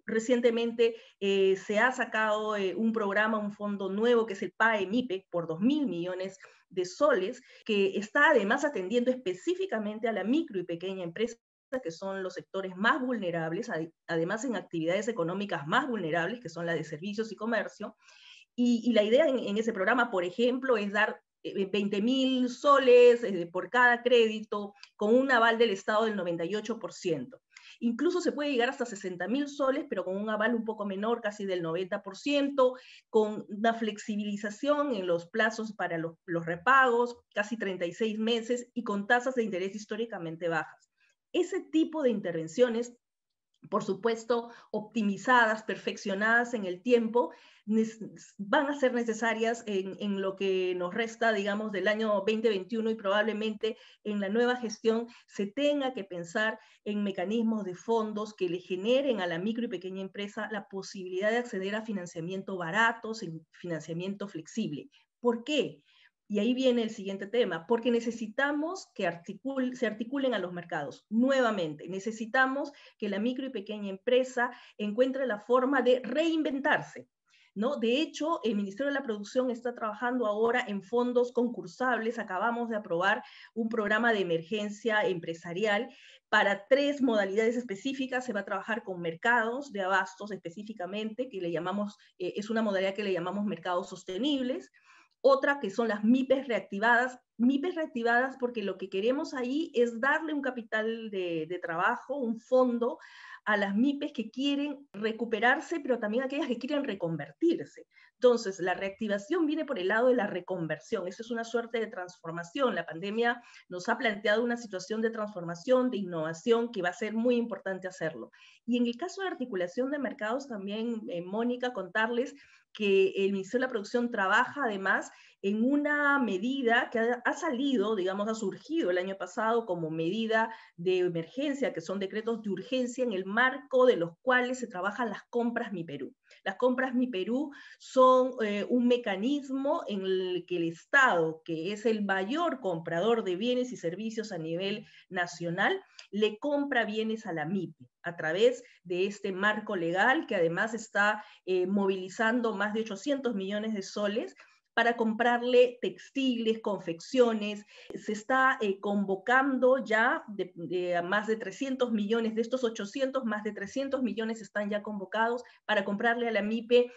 Recientemente se ha sacado un programa, un fondo nuevo que es el PAE-MIPE por 2.000 millones de soles, que está además atendiendo específicamente a la micro y pequeña empresa, que son los sectores más vulnerables, además en actividades económicas más vulnerables, que son la de servicios y comercio. Y la idea en ese programa, por ejemplo, es dar 20.000 soles por cada crédito, con un aval del Estado del 98%. Incluso se puede llegar hasta 60.000 soles, pero con un aval un poco menor, casi del 90%, con una flexibilización en los plazos para los repagos, casi 36 meses, y con tasas de interés históricamente bajas. Ese tipo de intervenciones, por supuesto, optimizadas, perfeccionadas en el tiempo, van a ser necesarias en lo que nos resta, digamos, del año 2021, y probablemente en la nueva gestión se tenga que pensar en mecanismos de fondos que le generen a la micro y pequeña empresa la posibilidad de acceder a financiamiento barato, financiamiento flexible. ¿Por qué? Y ahí viene el siguiente tema, porque necesitamos que se articulen a los mercados. Nuevamente, necesitamos que la micro y pequeña empresa encuentre la forma de reinventarse, ¿no? De hecho, el Ministerio de la Producción está trabajando ahora en fondos concursables. Acabamos de aprobar un programa de emergencia empresarial para 3 modalidades específicas. Se va a trabajar con mercados de abastos específicamente, que le llamamos, es una modalidad que le llamamos mercados sostenibles. Otra que son las MIPES reactivadas porque lo que queremos ahí es darle un capital de trabajo, un fondo a las MIPES que quieren recuperarse, pero también aquellas que quieren reconvertirse. Entonces, la reactivación viene por el lado de la reconversión. Eso es una suerte de transformación. La pandemia nos ha planteado una situación de transformación, de innovación, que va a ser muy importante hacerlo. Y en el caso de articulación de mercados también, Mónica, contarles que el Ministerio de la Producción trabaja además en una medida que ha salido, digamos, ha surgido el año pasado como medida de emergencia, que son decretos de urgencia en el marco de los cuales se trabajan las compras Mi Perú. Las compras Mi Perú son un mecanismo en el que el Estado, que es el mayor comprador de bienes y servicios a nivel nacional, le compra bienes a la MIPE a través de este marco legal que además está movilizando más de 800 millones de soles para comprarle textiles, confecciones. Se está convocando ya de más de 300 millones, de estos 800, más de 300 millones están ya convocados para comprarle a la MIPE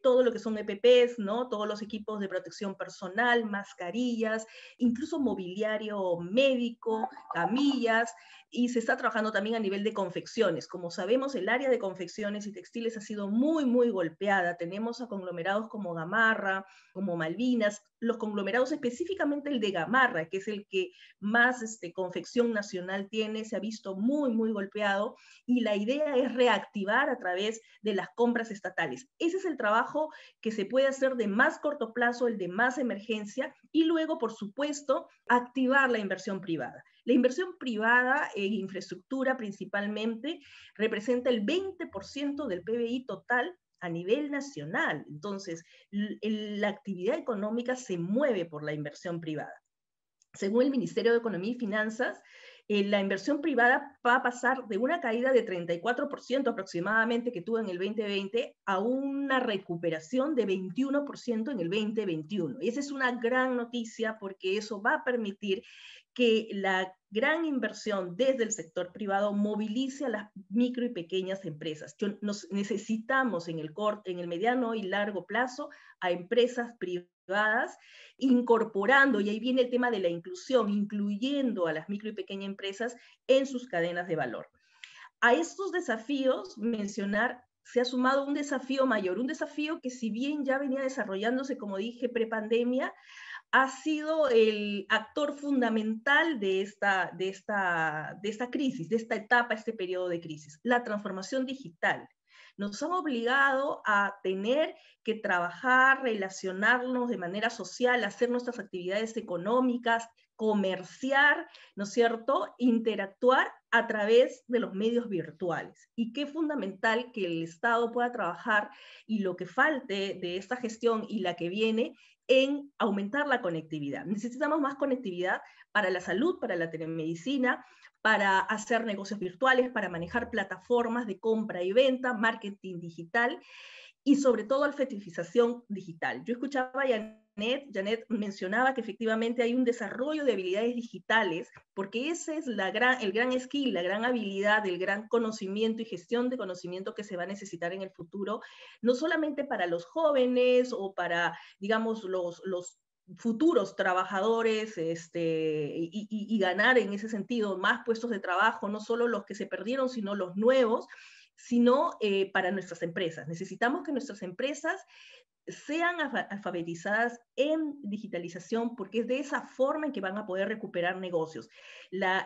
todo lo que son EPPs, ¿no? Todos los equipos de protección personal, mascarillas, incluso mobiliario médico, camillas, y se está trabajando también a nivel de confecciones. Como sabemos, el área de confecciones y textiles ha sido muy, muy golpeada. Tenemos a conglomerados como Gamarra, como Malvinas, los conglomerados, específicamente el de Gamarra, que es el que más confección nacional tiene, se ha visto muy, muy golpeado, y la idea es reactivar a través de las compras estatales. Ese es el trabajo que se puede hacer de más corto plazo, el de más emergencia, y luego, por supuesto, activar la inversión privada. La inversión privada en infraestructura principalmente representa el 20% del PBI total a nivel nacional. Entonces, la actividad económica se mueve por la inversión privada. Según el Ministerio de Economía y Finanzas, la inversión privada va a pasar de una caída de 34% aproximadamente que tuvo en el 2020 a una recuperación de 21% en el 2021. Y esa es una gran noticia porque eso va a permitir que la gran inversión desde el sector privado movilice a las micro y pequeñas empresas. Necesitamos en el mediano y largo plazo a empresas privadas incorporando, y ahí viene el tema de la inclusión, incluyendo a las micro y pequeñas empresas en sus cadenas de valor. A estos desafíos, mencionar, se ha sumado un desafío mayor, un desafío que si bien ya venía desarrollándose, como dije, prepandemia, ha sido el actor fundamental de esta crisis, de esta etapa, este periodo de crisis, la transformación digital. Nos han obligado a tener que trabajar, relacionarnos de manera social, hacer nuestras actividades económicas, comerciar, ¿no es cierto?, interactuar a través de los medios virtuales. Y qué fundamental que el Estado pueda trabajar y lo que falte de esta gestión y la que viene en aumentar la conectividad. Necesitamos más conectividad para la salud, para la telemedicina, para hacer negocios virtuales, para manejar plataformas de compra y venta, marketing digital y sobre todo alfabetización digital. Yo escuchaba a Janet mencionaba que efectivamente hay un desarrollo de habilidades digitales, porque ese es el gran skill, la gran habilidad, el gran conocimiento y gestión de conocimiento que se va a necesitar en el futuro, no solamente para los jóvenes o para, digamos, los futuros trabajadores y ganar en ese sentido más puestos de trabajo, no solo los que se perdieron, sino los nuevos, sino para nuestras empresas. Necesitamos que nuestras empresas sean alfabetizadas en digitalización, porque es de esa forma en que van a poder recuperar negocios. La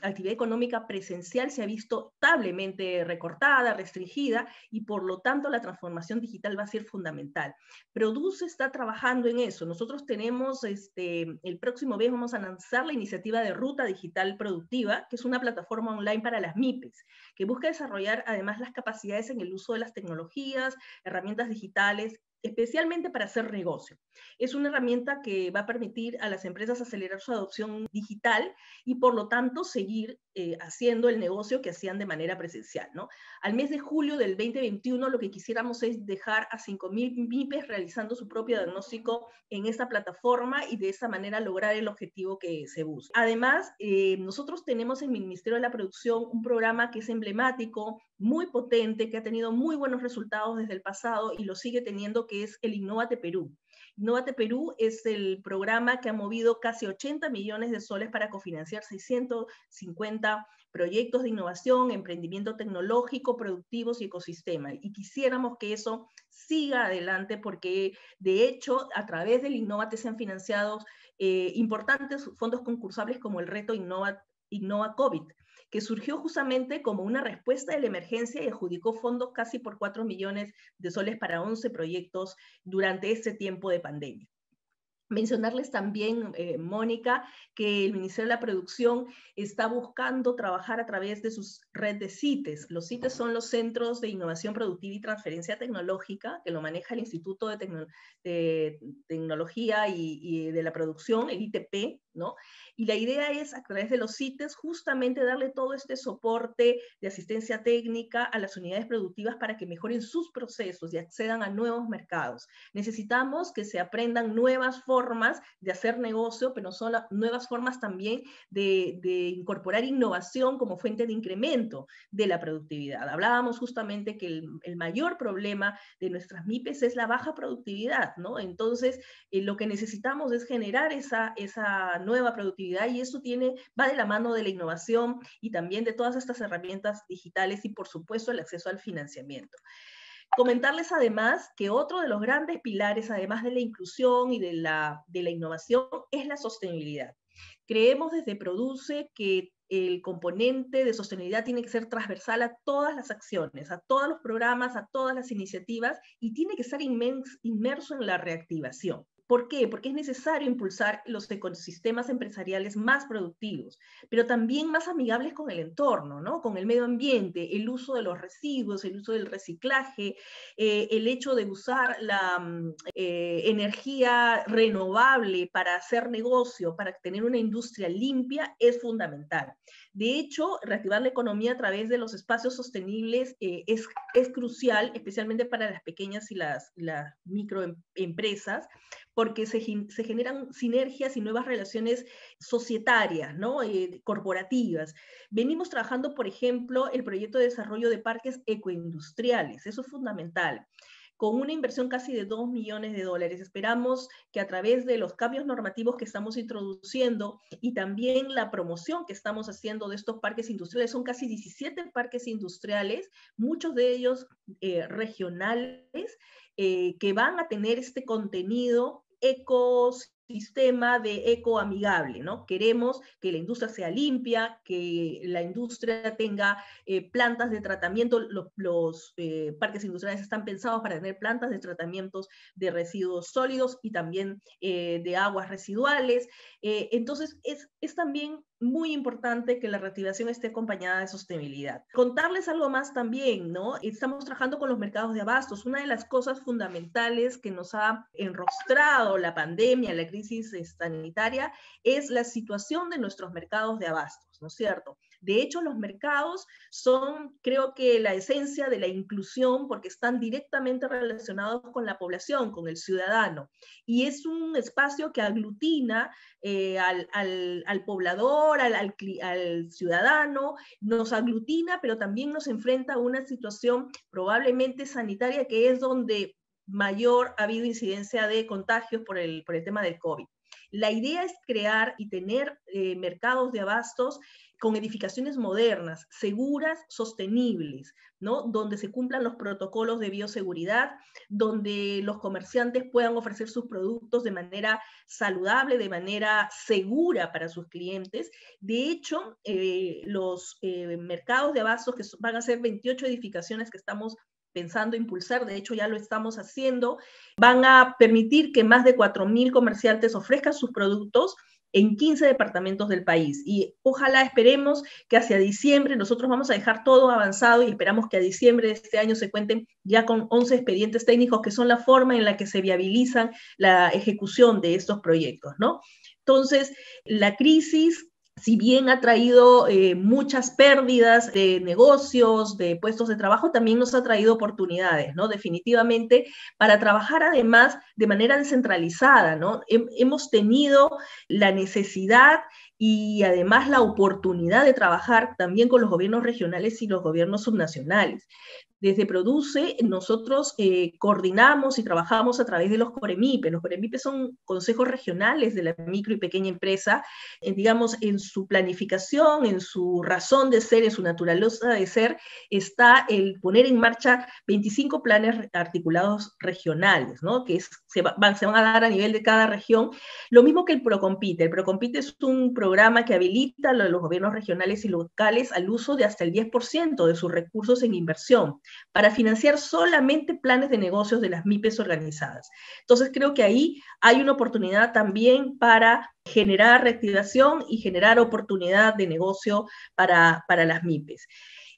actividad económica presencial se ha visto notablemente recortada, restringida, y por lo tanto la transformación digital va a ser fundamental. Produce está trabajando en eso. Nosotros tenemos, el próximo mes vamos a lanzar la iniciativa de Ruta Digital Productiva, que es una plataforma online para las MIPES, que busca desarrollar además las capacidades en el uso de las tecnologías, herramientas digitales, especialmente para hacer negocio. Es una herramienta que va a permitir a las empresas acelerar su adopción digital y por lo tanto seguir haciendo el negocio que hacían de manera presencial, ¿no? Al mes de julio del 2021 lo que quisiéramos es dejar a 5.000 MIPES realizando su propio diagnóstico en esta plataforma y de esa manera lograr el objetivo que se busca. Además, nosotros tenemos en el Ministerio de la Producción un programa que es emblemático, muy potente, que ha tenido muy buenos resultados desde el pasado y lo sigue teniendo, que es el Innovate Perú. Innovate Perú es el programa que ha movido casi 80 millones de soles para cofinanciar 650 proyectos de innovación, emprendimiento tecnológico, productivos y ecosistema. Y quisiéramos que eso siga adelante porque, de hecho, a través del Innovate se han financiado importantes fondos concursables como el reto Innova COVID, que surgió justamente como una respuesta de la emergencia y adjudicó fondos casi por 4 millones de soles para 11 proyectos durante este tiempo de pandemia. Mencionarles también, Mónica, que el Ministerio de la Producción está buscando trabajar a través de sus red de CITES. Los CITES son los Centros de Innovación Productiva y Transferencia Tecnológica, que lo maneja el Instituto de Tecnología y de la Producción, el ITP, ¿no? Y la idea es, a través de los CITES, justamente darle todo este soporte de asistencia técnica a las unidades productivas para que mejoren sus procesos y accedan a nuevos mercados. Necesitamos que se aprendan nuevas formas de hacer negocio, pero son nuevas formas también de incorporar innovación como fuente de incremento de la productividad. Hablábamos justamente que el mayor problema de nuestras MIPES es la baja productividad, ¿no? Entonces, lo que necesitamos es generar esa nueva productividad y eso va de la mano de la innovación y también de todas estas herramientas digitales y, por supuesto, el acceso al financiamiento. Comentarles además que otro de los grandes pilares, además de la inclusión y de la innovación, es la sostenibilidad. Creemos desde Produce que el componente de sostenibilidad tiene que ser transversal a todas las acciones, a todos los programas, a todas las iniciativas y tiene que estar inmerso en la reactivación. ¿Por qué? Porque es necesario impulsar los ecosistemas empresariales más productivos, pero también más amigables con el entorno, ¿no? Con el medio ambiente, el uso de los residuos, el uso del reciclaje, el hecho de usar la energía renovable para hacer negocio, para tener una industria limpia, es fundamental. De hecho, reactivar la economía a través de los espacios sostenibles es crucial, especialmente para las pequeñas y las microempresas, porque se generan sinergias y nuevas relaciones societarias, ¿no? Corporativas. Venimos trabajando, por ejemplo, el proyecto de desarrollo de parques ecoindustriales. Eso es fundamental. Con una inversión casi de $2 millones. Esperamos que a través de los cambios normativos que estamos introduciendo y también la promoción que estamos haciendo de estos parques industriales, son casi 17 parques industriales, muchos de ellos regionales, que van a tener este contenido ecosistema de ecoamigable, ¿no? Queremos que la industria sea limpia, que la industria tenga plantas de tratamiento. Los parques industriales están pensados para tener plantas de tratamientos de residuos sólidos y también de aguas residuales. Entonces, es también muy importante que la reactivación esté acompañada de sostenibilidad. Contarles algo más también, ¿no? Estamos trabajando con los mercados de abastos. Una de las cosas fundamentales que nos ha enrostrado la pandemia, la crisis sanitaria, es la situación de nuestros mercados de abastos, ¿no es cierto? De hecho, los mercados son, creo que, la esencia de la inclusión, porque están directamente relacionados con la población, con el ciudadano. Y es un espacio que aglutina al poblador, al ciudadano, nos aglutina, pero también nos enfrenta a una situación probablemente sanitaria, que es donde mayor ha habido incidencia de contagios por el tema del COVID. La idea es crear y tener mercados de abastos con edificaciones modernas, seguras, sostenibles, ¿no? Donde se cumplan los protocolos de bioseguridad, donde los comerciantes puedan ofrecer sus productos de manera saludable, de manera segura para sus clientes. De hecho, los mercados de abastos, que van a ser 28 edificaciones que estamos pensando impulsar, de hecho ya lo estamos haciendo, van a permitir que más de 4.000 comerciantes ofrezcan sus productos en 15 departamentos del país. Y ojalá, esperemos que hacia diciembre, nosotros vamos a dejar todo avanzado y esperamos que a diciembre de este año se cuenten ya con 11 expedientes técnicos, que son la forma en la que se viabilizan la ejecución de estos proyectos, ¿no? Entonces, la crisis, si bien ha traído muchas pérdidas de negocios, de puestos de trabajo, también nos ha traído oportunidades, ¿no? Definitivamente, para trabajar además de manera descentralizada, ¿no? Hemos tenido la necesidad y además la oportunidad de trabajar también con los gobiernos regionales y los gobiernos subnacionales. Desde Produce, nosotros coordinamos y trabajamos a través de los COREMIPE. Los COREMIPE son consejos regionales de la micro y pequeña empresa. Digamos, en su planificación, en su razón de ser, en su naturaleza de ser, está el poner en marcha 25 planes articulados regionales, ¿no? Que se van a dar a nivel de cada región. Lo mismo que el Procompite. El Procompite es un programa que habilita a los gobiernos regionales y locales al uso de hasta el 10% de sus recursos en inversión, para financiar solamente planes de negocios de las MIPES organizadas. Entonces creo que ahí hay una oportunidad también para generar reactivación y generar oportunidad de negocio para las MIPES.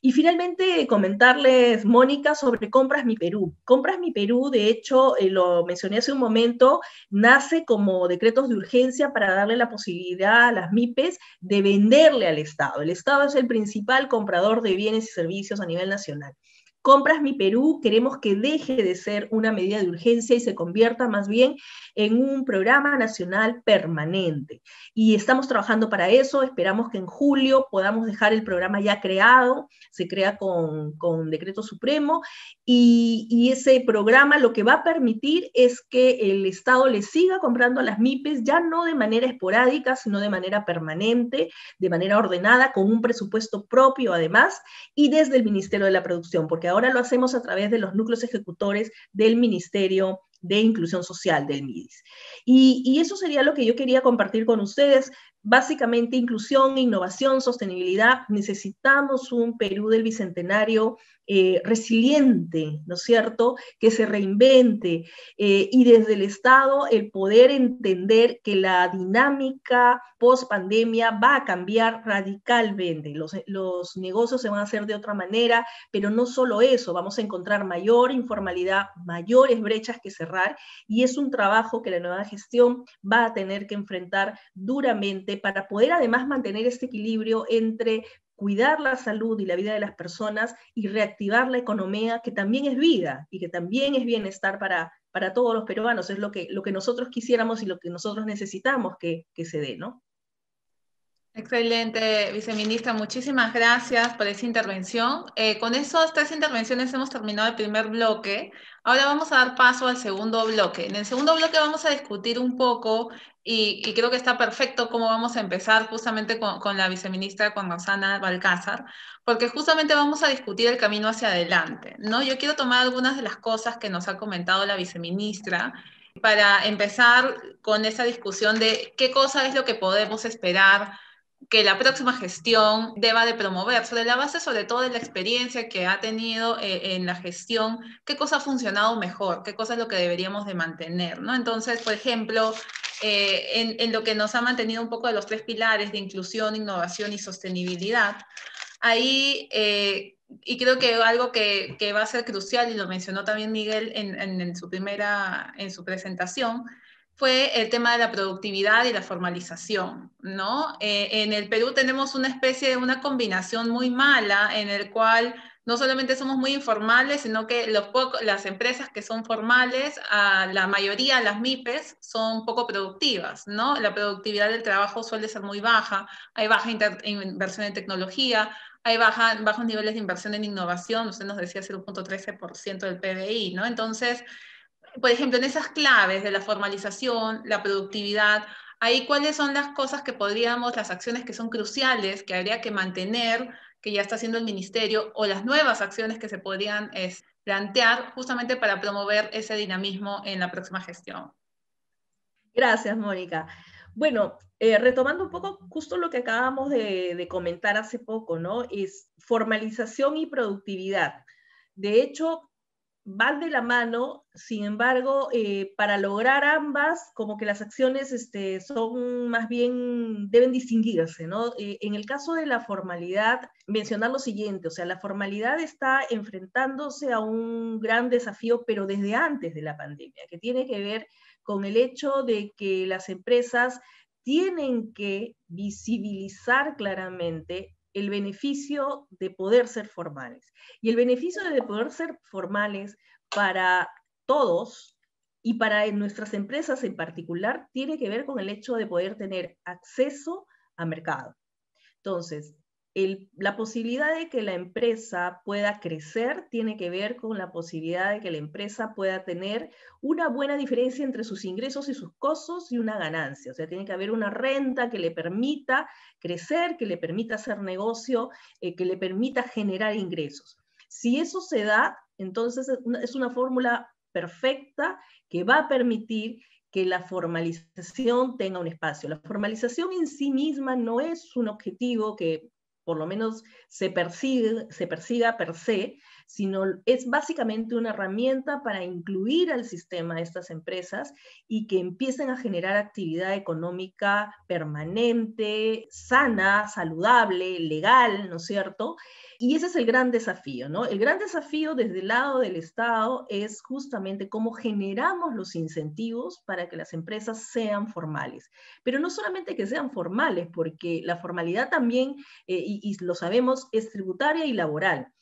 Y finalmente comentarles, Mónica, sobre Compras Mi Perú. Compras Mi Perú, de hecho, lo mencioné hace un momento, nace como decretos de urgencia para darle la posibilidad a las MIPES de venderle al Estado. El Estado es el principal comprador de bienes y servicios a nivel nacional. Compras Mi Perú queremos que deje de ser una medida de urgencia y se convierta más bien en un programa nacional permanente. Y estamos trabajando para eso. Esperamos que en julio podamos dejar el programa ya creado. Se crea con decreto supremo. Y ese programa lo que va a permitir es que el Estado le siga comprando a las MIPES, ya no de manera esporádica, sino de manera permanente, de manera ordenada, con un presupuesto propio además, y desde el Ministerio de la Producción, porque ahora lo hacemos a través de los núcleos ejecutores del Ministerio de Inclusión Social, del MIDIS. Y eso sería lo que yo quería compartir con ustedes. básicamente inclusión, innovación, sostenibilidad. Necesitamos un Perú del Bicentenario resiliente, ¿no es cierto?, que se reinvente, y desde el Estado el poder entender que la dinámica post-pandemia va a cambiar radicalmente. Los negocios se van a hacer de otra manera, pero no solo eso, vamos a encontrar mayor informalidad, mayores brechas que cerrar, y es un trabajo que la nueva gestión va a tener que enfrentar duramente para poder además mantener este equilibrio entre cuidar la salud y la vida de las personas y reactivar la economía, que también es vida y que también es bienestar para todos los peruanos. Es lo que nosotros quisiéramos y lo que nosotros necesitamos que se dé, ¿no? Excelente, viceministra. Muchísimas gracias por esa intervención. Con esas 3 intervenciones hemos terminado el primer bloque. Ahora vamos a dar paso al segundo bloque. En el segundo bloque vamos a discutir un poco, y creo que está perfecto cómo vamos a empezar justamente con la viceministra, con Rosana Balcázar, porque justamente vamos a discutir el camino hacia adelante, ¿no? Yo quiero tomar algunas de las cosas que nos ha comentado la viceministra para empezar con esa discusión de qué cosa es lo que podemos esperar que la próxima gestión deba de promover, sobre la base sobre todo de la experiencia que ha tenido en la gestión, qué cosa ha funcionado mejor, qué cosa es lo que deberíamos de mantener, ¿no? Entonces, por ejemplo, en lo que nos ha mantenido un poco de los 3 pilares de inclusión, innovación y sostenibilidad, ahí, y creo que algo que va a ser crucial, y lo mencionó también Miguel en su presentación, fue el tema de la productividad y la formalización, ¿no? En el Perú tenemos una especie de una combinación muy mala en el cual no solamente somos muy informales, sino que las empresas que son formales, la mayoría, las MIPES, son poco productivas, ¿no? La productividad del trabajo suele ser muy baja, hay baja inversión en tecnología, hay bajos niveles de inversión en innovación, usted nos decía 0.13% del PBI, ¿no? Entonces, por ejemplo, en esas claves de la formalización, la productividad, ahí cuáles son las cosas que las acciones que son cruciales, que habría que mantener, que ya está haciendo el ministerio, o las nuevas acciones que se podrían plantear justamente para promover ese dinamismo en la próxima gestión. Gracias, Mónica. Bueno, retomando un poco justo lo que acabamos de comentar hace poco, ¿no? Es formalización y productividad. De hecho, van de la mano, sin embargo, para lograr ambas, como que las acciones son más bien, deben distinguirse, ¿no? En el caso de la formalidad, mencionar lo siguiente, o sea, la formalidad está enfrentándose a un gran desafío, pero desde antes de la pandemia, que tiene que ver con el hecho de que las empresas tienen que visibilizar claramente el beneficio de poder ser formales. Y el beneficio de poder ser formales para todos y para nuestras empresas en particular tiene que ver con el hecho de poder tener acceso a mercado. Entonces, la posibilidad de que la empresa pueda crecer tiene que ver con la posibilidad de que la empresa pueda tener una buena diferencia entre sus ingresos y sus costos y una ganancia. O sea, tiene que haber una renta que le permita crecer, que le permita hacer negocio, que le permita generar ingresos. Si eso se da, entonces es una fórmula perfecta que va a permitir que la formalización tenga un espacio. La formalización en sí misma no es un objetivo que por lo menos se persiga per se, sino es básicamente una herramienta para incluir al sistema a estas empresas y que empiecen a generar actividad económica permanente, sana, saludable, legal, ¿no es cierto? Y ese es el gran desafío, ¿no? El gran desafío desde el lado del Estado es justamente cómo generamos los incentivos para que las empresas sean formales. Pero no solamente que sean formales, porque la formalidad también, y lo sabemos, es tributaria y laboral.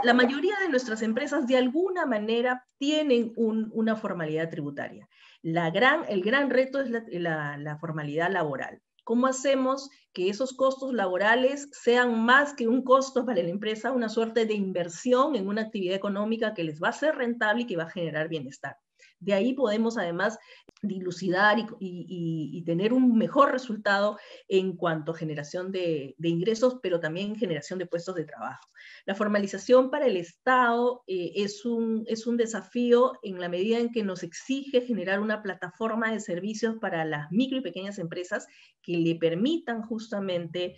La mayoría de nuestras empresas de alguna manera tienen una formalidad tributaria. El gran reto es la formalidad laboral. ¿Cómo hacemos que esos costos laborales sean más que un costo para la empresa, una suerte de inversión en una actividad económica que les va a ser rentable y que va a generar bienestar? De ahí podemos además dilucidar y tener un mejor resultado en cuanto a generación de ingresos, pero también generación de puestos de trabajo. La formalización para el Estado es un desafío en la medida en que nos exige generar una plataforma de servicios para las micro y pequeñas empresas que le permitan justamente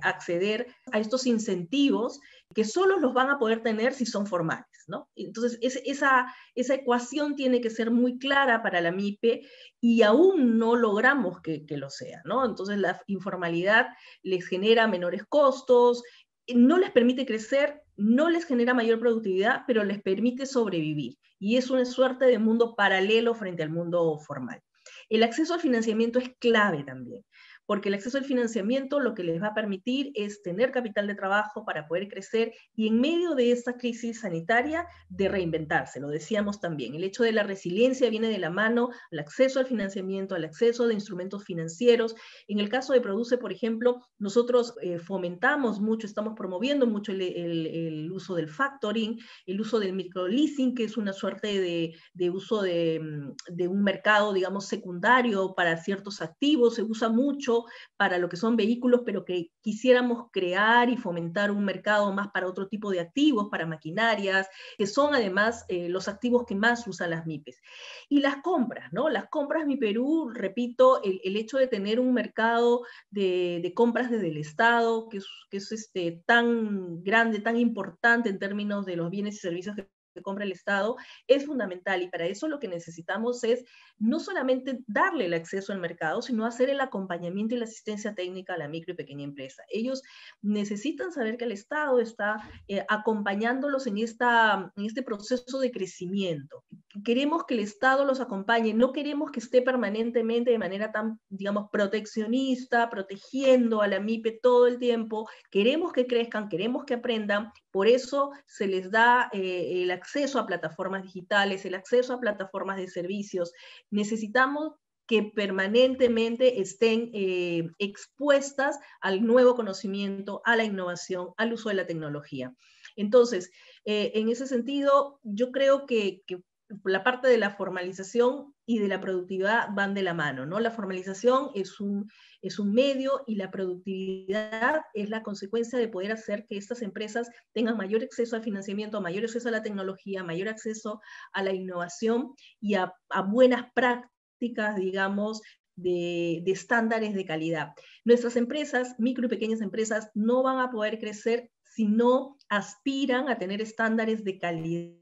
acceder a estos incentivos que solo los van a poder tener si son formales, ¿no? Entonces, esa ecuación tiene que ser muy clara para la MIPE y aún no logramos que lo sea, ¿no? Entonces, la informalidad les genera menores costos, no les permite crecer, no les genera mayor productividad, pero les permite sobrevivir. Y es una suerte de mundo paralelo frente al mundo formal. El acceso al financiamiento es clave también, porque el acceso al financiamiento lo que les va a permitir es tener capital de trabajo para poder crecer y en medio de esta crisis sanitaria de reinventarse, lo decíamos también. El hecho de la resiliencia viene de la mano al acceso al financiamiento, al acceso de instrumentos financieros. En el caso de Produce, por ejemplo, nosotros fomentamos mucho, estamos promoviendo mucho el uso del factoring, el uso del microleasing, que es una suerte de uso de un mercado, digamos, secundario para ciertos activos, se usa mucho para lo que son vehículos, pero que quisiéramos crear y fomentar un mercado más para otro tipo de activos, para maquinarias, que son además los activos que más usan las MIPES. Y las compras, ¿no? Las compras, Mi Perú, repito, el hecho de tener un mercado de compras desde el Estado, que es tan grande, tan importante en términos de los bienes y servicios que compra el Estado, es fundamental, y para eso lo que necesitamos es no solamente darle el acceso al mercado, sino hacer el acompañamiento y la asistencia técnica a la micro y pequeña empresa. Ellos necesitan saber que el Estado está acompañándolos en este proceso de crecimiento. Queremos que el Estado los acompañe, no queremos que esté permanentemente de manera tan, digamos, proteccionista, protegiendo a la MIPE todo el tiempo. Queremos que crezcan, queremos que aprendan, por eso se les da el acceso a plataformas digitales, el acceso a plataformas de servicios. Necesitamos que permanentemente estén expuestas al nuevo conocimiento, a la innovación, al uso de la tecnología. Entonces, en ese sentido, yo creo que la parte de la formalización y de la productividad van de la mano, ¿no? La formalización es un medio y la productividad es la consecuencia de poder hacer que estas empresas tengan mayor acceso al financiamiento, mayor acceso a la tecnología, mayor acceso a la innovación y a buenas prácticas, digamos, de estándares de calidad. Nuestras empresas, micro y pequeñas empresas, no van a poder crecer si no aspiran a tener estándares de calidad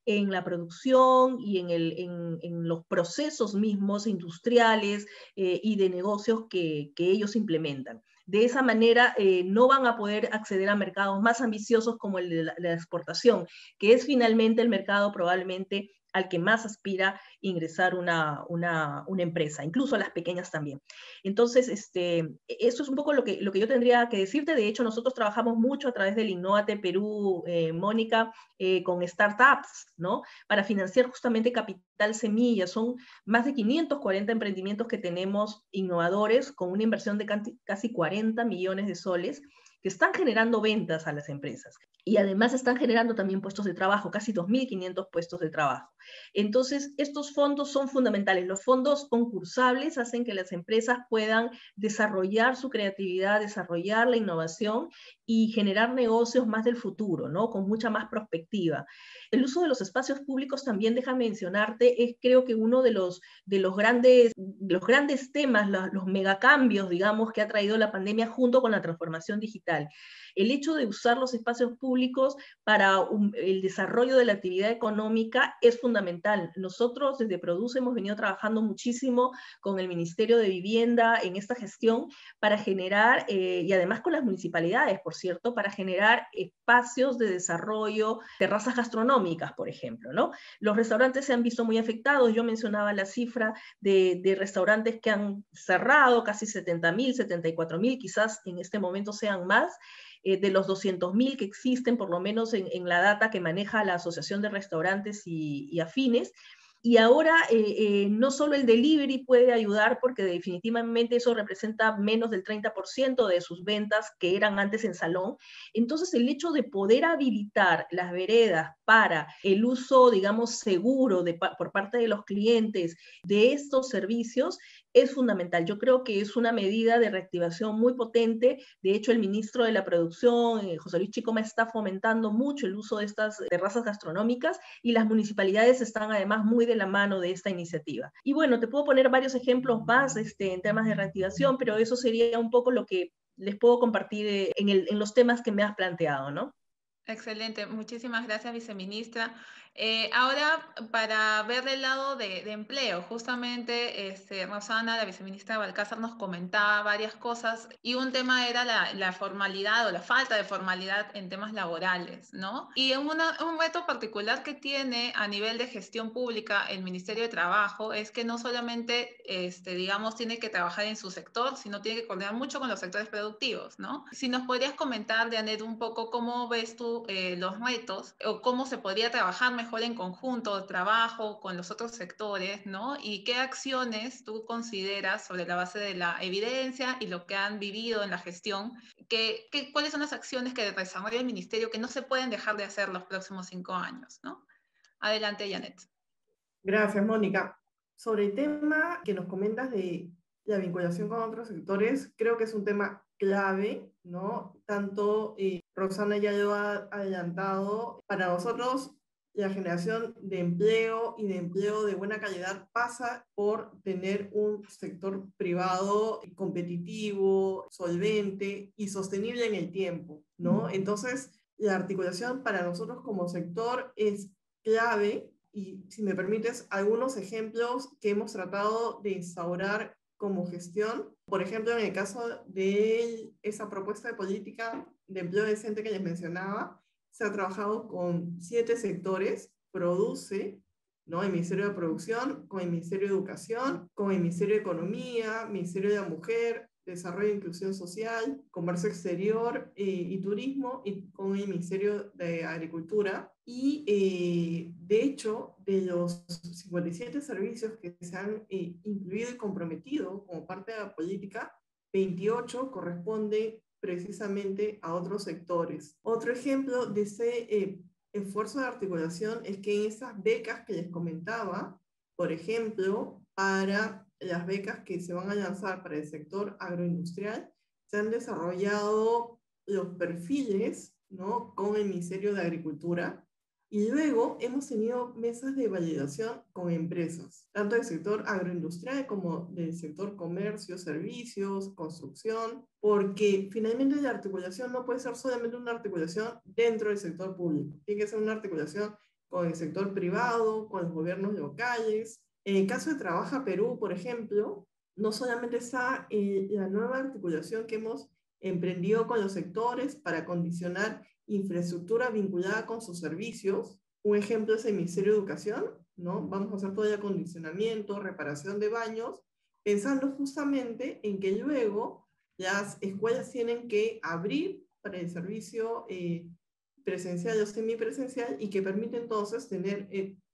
en la producción y en los procesos mismos industriales y de negocios que ellos implementan. De esa manera no van a poder acceder a mercados más ambiciosos como el de la exportación, que es finalmente el mercado probablemente al que más aspira ingresar una empresa, incluso las pequeñas también. Entonces, eso es un poco lo que yo tendría que decirte. De hecho, nosotros trabajamos mucho a través del Innovate Perú, Mónica, con startups, ¿no? Para financiar justamente capital semilla. Son más de 540 emprendimientos que tenemos innovadores, con una inversión de casi 40 millones de soles, que están generando ventas a las empresas. Y además están generando también puestos de trabajo, casi 2.500 puestos de trabajo. Entonces, estos fondos son fundamentales. Los fondos concursables hacen que las empresas puedan desarrollar su creatividad, desarrollar la innovación y generar negocios más del futuro, ¿no? Con mucha más perspectiva. El uso de los espacios públicos también, déjame mencionarte, es creo que uno de los grandes temas, los megacambios, digamos, que ha traído la pandemia junto con la transformación digital. El hecho de usar los espacios públicos para el desarrollo de la actividad económica es fundamental. Nosotros desde Produce hemos venido trabajando muchísimo con el Ministerio de Vivienda en esta gestión para generar, y además con las municipalidades, por cierto, para generar espacios de desarrollo, terrazas gastronómicas, por ejemplo, ¿no? Los restaurantes se han visto muy afectados. Yo mencionaba la cifra de restaurantes que han cerrado, casi 70.000, 74.000, quizás en este momento sean más. De los 200.000 que existen, por lo menos en la data que maneja la Asociación de Restaurantes y Afines, Y ahora no solo el delivery puede ayudar, porque definitivamente eso representa menos del 30% de sus ventas que eran antes en salón. Entonces el hecho de poder habilitar las veredas para el uso, digamos, seguro por parte de los clientes de estos servicios es fundamental. Yo creo que es una medida de reactivación muy potente. De hecho, el ministro de la Producción, José Luis Chicoma, está fomentando mucho el uso de estas terrazas gastronómicas, y las municipalidades están además muy de la mano de esta iniciativa. Y bueno, te puedo poner varios ejemplos más en temas de reactivación, pero eso sería un poco lo que les puedo compartir en los temas que me has planteado, ¿no? Excelente, muchísimas gracias, viceministra. Ahora, para ver del lado de empleo, justamente Rosana, la viceministra Balcázar, nos comentaba varias cosas, y un tema era la formalidad o la falta de formalidad en temas laborales, ¿no? Y un reto particular que tiene a nivel de gestión pública el Ministerio de Trabajo es que no solamente, digamos, tiene que trabajar en su sector, sino tiene que coordinar mucho con los sectores productivos, ¿no? Si nos podrías comentar, Janet, un poco cómo ves tú los retos, o cómo se podría trabajar mejor en conjunto, trabajo con los otros sectores, ¿no? Y qué acciones tú consideras, sobre la base de la evidencia y lo que han vivido en la gestión, cuáles son las acciones que desarrolla el ministerio que no se pueden dejar de hacer los próximos 5 años, ¿no? Adelante, Janet. Gracias, Mónica. Sobre el tema que nos comentas de la vinculación con otros sectores, creo que es un tema clave, ¿no? Tanto Rosana ya lo ha adelantado. Para nosotros, la generación de empleo y de empleo de buena calidad pasa por tener un sector privado competitivo, solvente y sostenible en el tiempo, ¿no? Entonces, la articulación para nosotros como sector es clave. Y si me permites, algunos ejemplos que hemos tratado de instaurar como gestión. Por ejemplo, en el caso de esa propuesta de política de empleo decente que les mencionaba, se ha trabajado con 7 sectores: Produce, ¿no? El Ministerio de Producción, con el Ministerio de Educación, con el Ministerio de Economía, Ministerio de la Mujer, Desarrollo e Inclusión Social, Comercio Exterior y Turismo, y con el Ministerio de Agricultura. Y de hecho, de los 57 servicios que se han incluido y comprometido como parte de la política, 28 corresponden precisamente a otros sectores. Otro ejemplo de ese esfuerzo de articulación es que en esas becas que les comentaba, por ejemplo, para las becas que se van a lanzar para el sector agroindustrial, se han desarrollado los perfiles, ¿no?, con el Ministerio de Agricultura, y luego hemos tenido mesas de validación con empresas, tanto del sector agroindustrial como del sector comercio, servicios, construcción, porque finalmente la articulación no puede ser solamente una articulación dentro del sector público, tiene que ser una articulación con el sector privado, con los gobiernos locales. En el caso de Trabaja Perú, por ejemplo, no solamente está la nueva articulación que hemos emprendido con los sectores para condicionar infraestructura vinculada con sus servicios. Un ejemplo es el Ministerio de Educación, ¿no? Vamos a hacer todo el acondicionamiento, reparación de baños, pensando justamente en que luego las escuelas tienen que abrir para el servicio presencial o semipresencial, y que permite entonces tener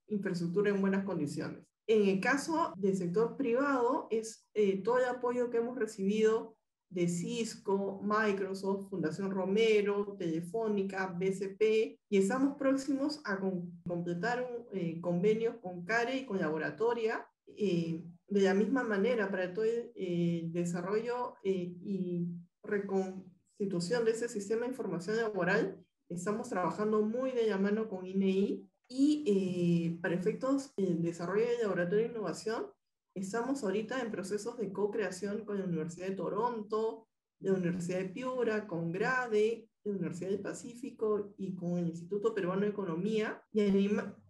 infraestructura en buenas condiciones. En el caso del sector privado, es todo el apoyo que hemos recibido de Cisco, Microsoft, Fundación Romero, Telefónica, BCP, y estamos próximos a completar un convenio con CARE y con Laboratoria. De la misma manera, para todo el desarrollo y reconstitución de ese sistema de información laboral, estamos trabajando muy de la mano con INEI, y para efectos del desarrollo de laboratorio de innovación, estamos ahorita en procesos de co-creación con la Universidad de Toronto, la Universidad de Piura, con GRADE, la Universidad del Pacífico y con el Instituto Peruano de Economía, y a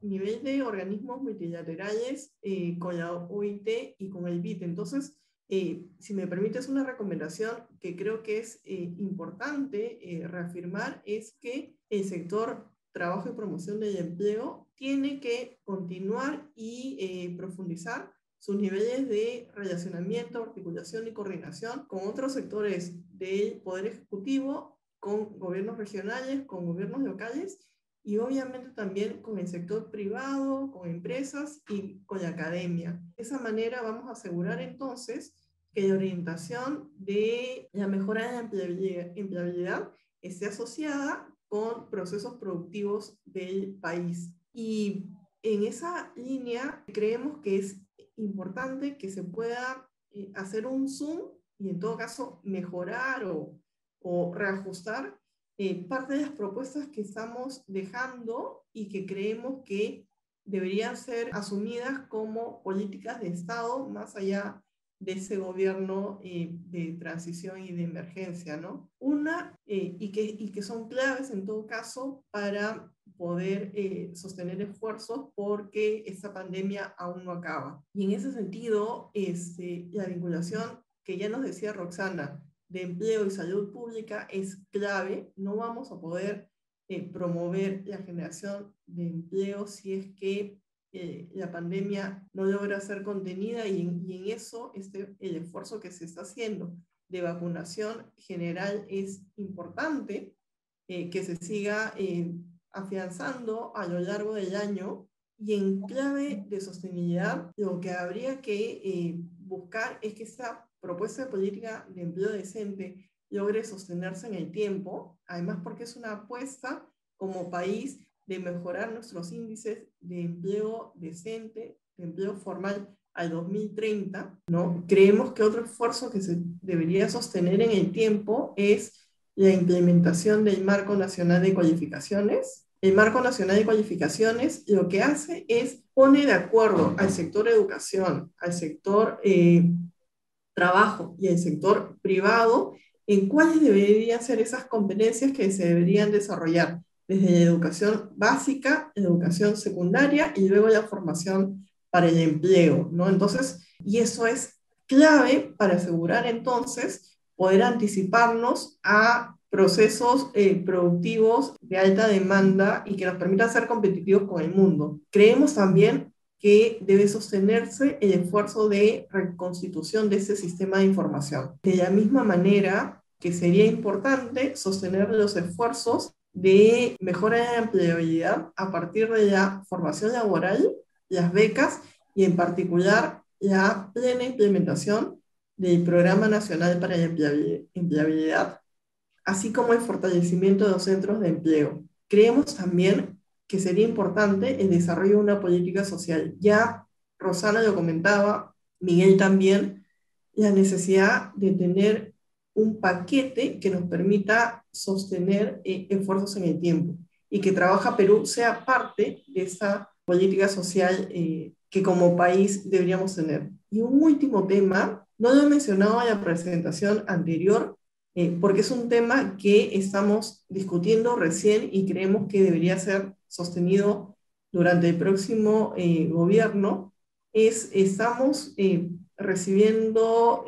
nivel de organismos multilaterales con la OIT y con el BIT. Entonces, si me permites, una recomendación que creo que es importante reafirmar es que el sector trabajo y promoción del empleo tiene que continuar y profundizar sus niveles de relacionamiento, articulación y coordinación con otros sectores del Poder Ejecutivo, con gobiernos regionales, con gobiernos locales y obviamente también con el sector privado, con empresas y con la academia. De esa manera vamos a asegurar entonces que la orientación de la mejora de la empleabilidad esté asociada con procesos productivos del país. Y en esa línea creemos que es importante que se pueda hacer un zoom y en todo caso mejorar o reajustar parte de las propuestas que estamos dejando y que creemos que deberían ser asumidas como políticas de Estado más allá de ese gobierno de transición y de emergencia, ¿no? Y que son claves en todo caso para poder sostener esfuerzos porque esta pandemia aún no acaba. Y en ese sentido, la vinculación que ya nos decía Roxana, de empleo y salud pública es clave. No vamos a poder promover la generación de empleo si es que la pandemia no logra ser contenida y en eso el esfuerzo que se está haciendo de vacunación general es importante que se siga afianzando a lo largo del año. Y en clave de sostenibilidad, lo que habría que buscar es que esta propuesta de política de empleo decente logre sostenerse en el tiempo, además porque es una apuesta como país de mejorar nuestros índices de empleo decente, de empleo formal al 2030, ¿no? Creemos que otro esfuerzo que se debería sostener en el tiempo es la implementación del Marco Nacional de Cualificaciones. El Marco Nacional de Cualificaciones lo que hace es pone de acuerdo al sector educación, al sector trabajo y al sector privado en cuáles deberían ser esas competencias que se deberían desarrollar desde la educación básica, la educación secundaria y luego la formación para el empleo, ¿no? Entonces, y eso es clave para asegurar entonces poder anticiparnos a procesos productivos de alta demanda y que nos permitan ser competitivos con el mundo. Creemos también que debe sostenerse el esfuerzo de reconstitución de ese sistema de información. De la misma manera que sería importante sostener los esfuerzos de mejora de la empleabilidad a partir de la formación laboral, las becas y en particular la plena implementación del Programa Nacional para la Empleabilidad, así como el fortalecimiento de los centros de empleo. Creemos también que sería importante el desarrollo de una política social. Ya Rosana lo comentaba, Miguel también, la necesidad de tener un paquete que nos permita sostener esfuerzos en el tiempo y que Trabaja Perú sea parte de esa política social que como país deberíamos tener. Y un último tema, no lo he mencionado en la presentación anterior, porque es un tema que estamos discutiendo recién y creemos que debería ser sostenido durante el próximo gobierno, estamos recibiendo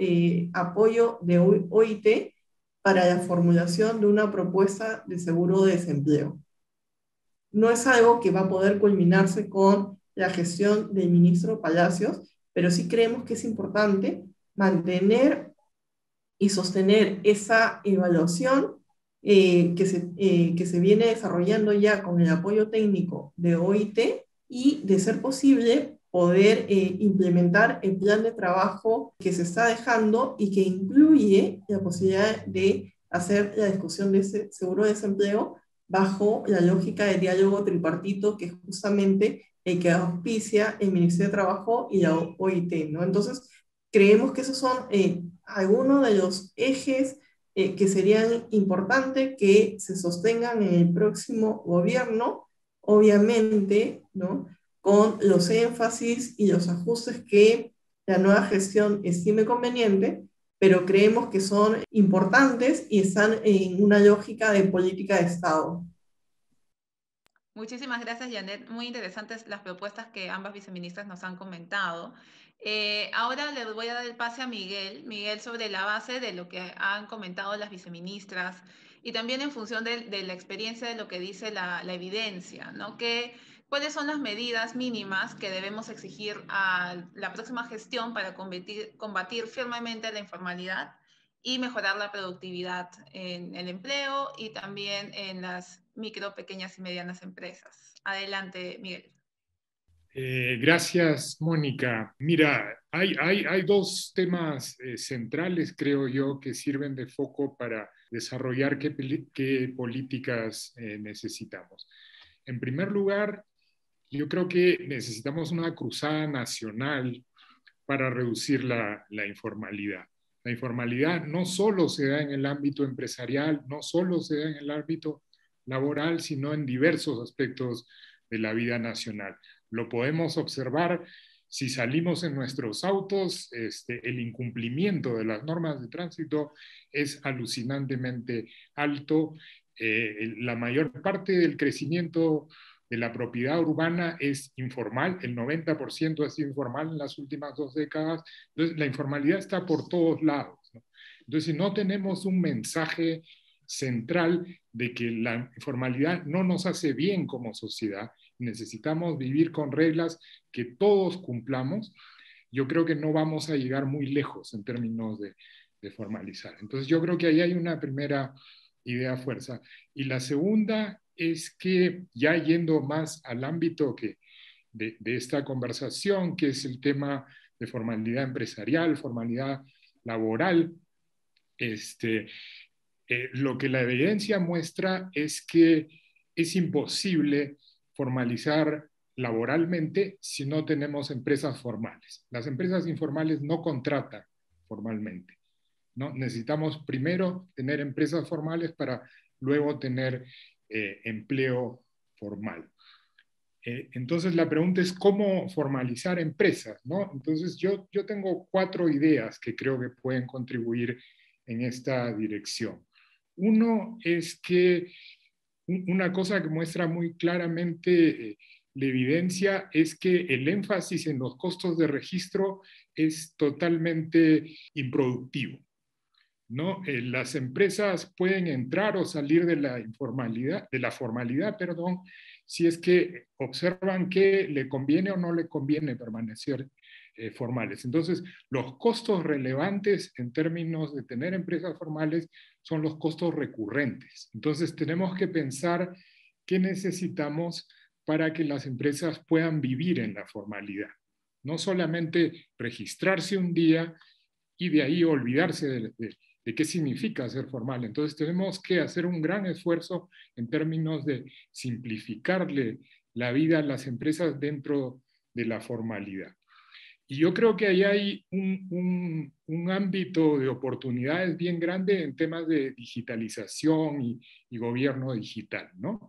apoyo de OIT para la formulación de una propuesta de seguro de desempleo. No es algo que va a poder culminarse con la gestión del ministro Palacios, pero sí creemos que es importante mantener y sostener esa evaluación que se viene desarrollando ya con el apoyo técnico de OIT y, de ser posible, poder implementar el plan de trabajo que se está dejando y que incluye la posibilidad de hacer la discusión de ese seguro de desempleo bajo la lógica de diálogo tripartito, que es justamente el que auspicia el Ministerio de Trabajo y la OIT, ¿no? Entonces, creemos que esos son algunos de los ejes que serían importantes que se sostengan en el próximo gobierno, obviamente, ¿no?, con los énfasis y los ajustes que la nueva gestión estime conveniente, pero creemos que son importantes y están en una lógica de política de Estado. Muchísimas gracias, Janet. Muy interesantes las propuestas que ambas viceministras nos han comentado. Ahora le voy a dar el pase a Miguel. Miguel, sobre la base de lo que han comentado las viceministras y también en función de la experiencia de lo que dice la evidencia, ¿no? ¿Cuáles son las medidas mínimas que debemos exigir a la próxima gestión para combatir firmemente la informalidad y mejorar la productividad en el empleo y también en las micro, pequeñas y medianas empresas. Adelante, Miguel. Gracias, Mónica. Mira, hay dos temas centrales, creo yo, que sirven de foco para desarrollar qué políticas necesitamos. En primer lugar, yo creo que necesitamos una cruzada nacional para reducir la informalidad. La informalidad no solo se da en el ámbito empresarial, no solo se da en el ámbito laboral, sino en diversos aspectos de la vida nacional. Lo podemos observar si salimos en nuestros autos, el incumplimiento de las normas de tránsito es alucinantemente alto. La mayor parte del crecimiento de la propiedad urbana es informal, el 90% ha sido informal en las últimas 2 décadas, entonces la informalidad está por todos lados, ¿no? Entonces, si no tenemos un mensaje central de que la informalidad no nos hace bien como sociedad, necesitamos vivir con reglas que todos cumplamos, yo creo que no vamos a llegar muy lejos en términos de formalizar. Entonces, yo creo que ahí hay una primera idea fuerza. Y la segunda es que ya yendo más al ámbito de esta conversación, que es el tema de formalidad empresarial, formalidad laboral, lo que la evidencia muestra es que es imposible formalizar laboralmente si no tenemos empresas formales. Las empresas informales no contratan formalmente, ¿no? Necesitamos primero tener empresas formales para luego tener empleo formal. Entonces la pregunta es cómo formalizar empresas, ¿no? Entonces yo tengo 4 ideas que creo que pueden contribuir en esta dirección. Uno es que una cosa que muestra muy claramente la evidencia es que el énfasis en los costos de registro es totalmente improductivo, ¿no? Las empresas pueden entrar o salir de la formalidad, si es que observan que le conviene o no le conviene permanecer formales. Entonces, los costos relevantes en términos de tener empresas formales son los costos recurrentes. Entonces, tenemos que pensar qué necesitamos para que las empresas puedan vivir en la formalidad. No solamente registrarse un día y de ahí olvidarse de qué significa ser formal. Entonces tenemos que hacer un gran esfuerzo en términos de simplificarle la vida a las empresas dentro de la formalidad. Y yo creo que ahí hay un ámbito de oportunidades bien grande en temas de digitalización y gobierno digital, ¿no?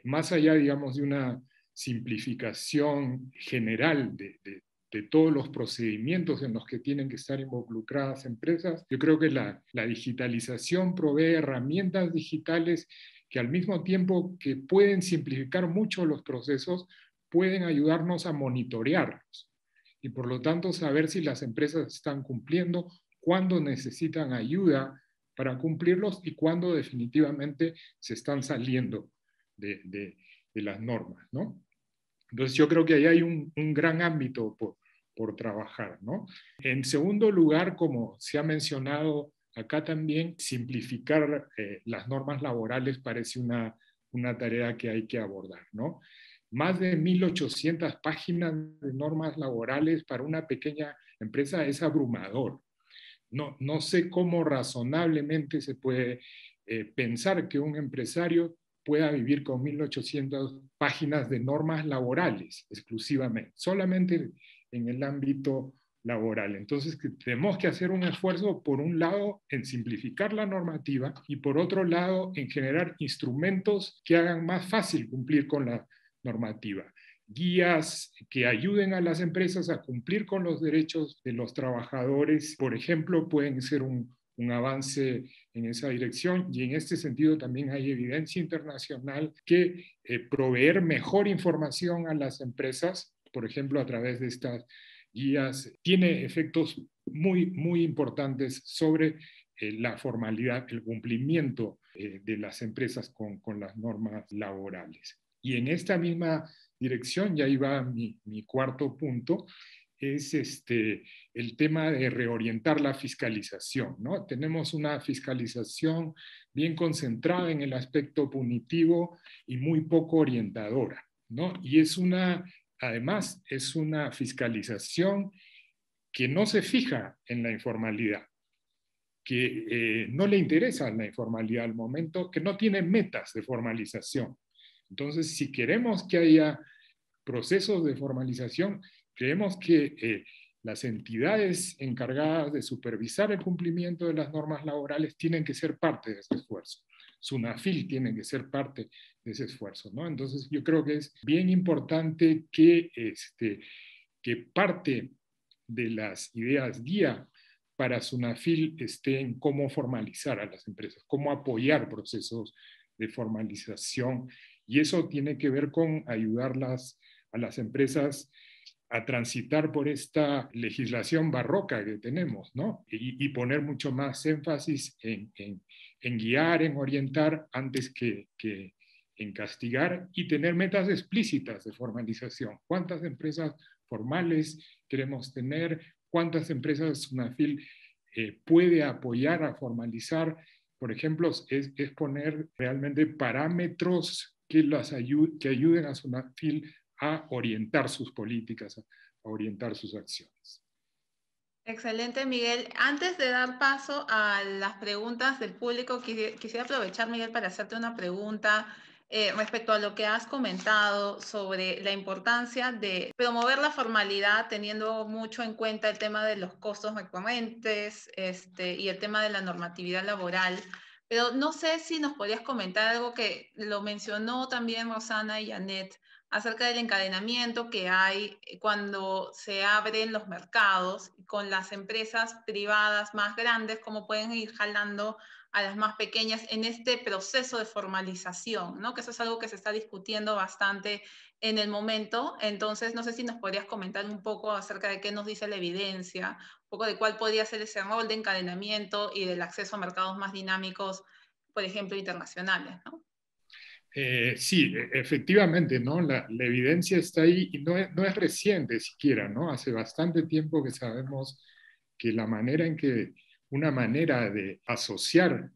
Más allá, digamos, de una simplificación general de todos los procedimientos en los que tienen que estar involucradas empresas, yo creo que la digitalización provee herramientas digitales que al mismo tiempo que pueden simplificar mucho los procesos, pueden ayudarnos a monitorearlos y por lo tanto saber si las empresas están cumpliendo, cuándo necesitan ayuda para cumplirlos y cuándo definitivamente se están saliendo de las normas, ¿no? Entonces yo creo que ahí hay un gran ámbito por trabajar, ¿no? En segundo lugar, como se ha mencionado acá también, simplificar las normas laborales parece una tarea que hay que abordar, ¿no? Más de 1.800 páginas de normas laborales para una pequeña empresa es abrumador. No sé cómo razonablemente se puede pensar que un empresario pueda vivir con 1.800 páginas de normas laborales exclusivamente, solamente en el ámbito laboral. Entonces, tenemos que hacer un esfuerzo, por un lado, en simplificar la normativa y por otro lado, en generar instrumentos que hagan más fácil cumplir con la normativa. Guías que ayuden a las empresas a cumplir con los derechos de los trabajadores, por ejemplo, pueden ser un avance en esa dirección y en este sentido también hay evidencia internacional que proveer mejor información a las empresas, por ejemplo, a través de estas guías, tiene efectos muy importantes sobre la formalidad, el cumplimiento de las empresas con las normas laborales. Y en esta misma dirección, ya iba mi cuarto punto, es el tema de reorientar la fiscalización, ¿no? Tenemos una fiscalización bien concentrada en el aspecto punitivo y muy poco orientadora, ¿no? Y además, es una fiscalización que no se fija en la informalidad, que no le interesa la informalidad al momento, que no tiene metas de formalización. Entonces, si queremos que haya procesos de formalización, creemos que las entidades encargadas de supervisar el cumplimiento de las normas laborales tienen que ser parte de ese esfuerzo. SUNAFIL tiene que ser parte de ese esfuerzo, ¿no? Entonces, yo creo que es bien importante que parte de las ideas guía para SUNAFIL esté en cómo formalizar a las empresas, cómo apoyar procesos de formalización, y eso tiene que ver con ayudarlas a las empresas a transitar por esta legislación barroca que tenemos, ¿no? Y poner mucho más énfasis en guiar, en orientar, antes que en castigar, y tener metas explícitas de formalización. ¿Cuántas empresas formales queremos tener? ¿Cuántas empresas SUNAFIL puede apoyar a formalizar? Por ejemplo, es poner realmente parámetros que ayuden a SUNAFIL a orientar sus políticas, a orientar sus acciones. Excelente, Miguel. Antes de dar paso a las preguntas del público, quisiera aprovechar, Miguel, para hacerte una pregunta respecto a lo que has comentado sobre la importancia de promover la formalidad, teniendo mucho en cuenta el tema de los costos recurrentes y el tema de la normatividad laboral. Pero no sé si nos podrías comentar algo que lo mencionó también Rosana y Janet, acerca del encadenamiento que hay cuando se abren los mercados con las empresas privadas más grandes, cómo pueden ir jalando a las más pequeñas en este proceso de formalización, ¿no? Que eso es algo que se está discutiendo bastante en el momento. Entonces, no sé si nos podrías comentar un poco acerca de qué nos dice la evidencia, un poco de cuál podría ser ese rol de encadenamiento y del acceso a mercados más dinámicos, por ejemplo, internacionales, ¿no? Sí, efectivamente, ¿no? La evidencia está ahí, y no es reciente siquiera, ¿no? Hace bastante tiempo que sabemos que una manera de asociar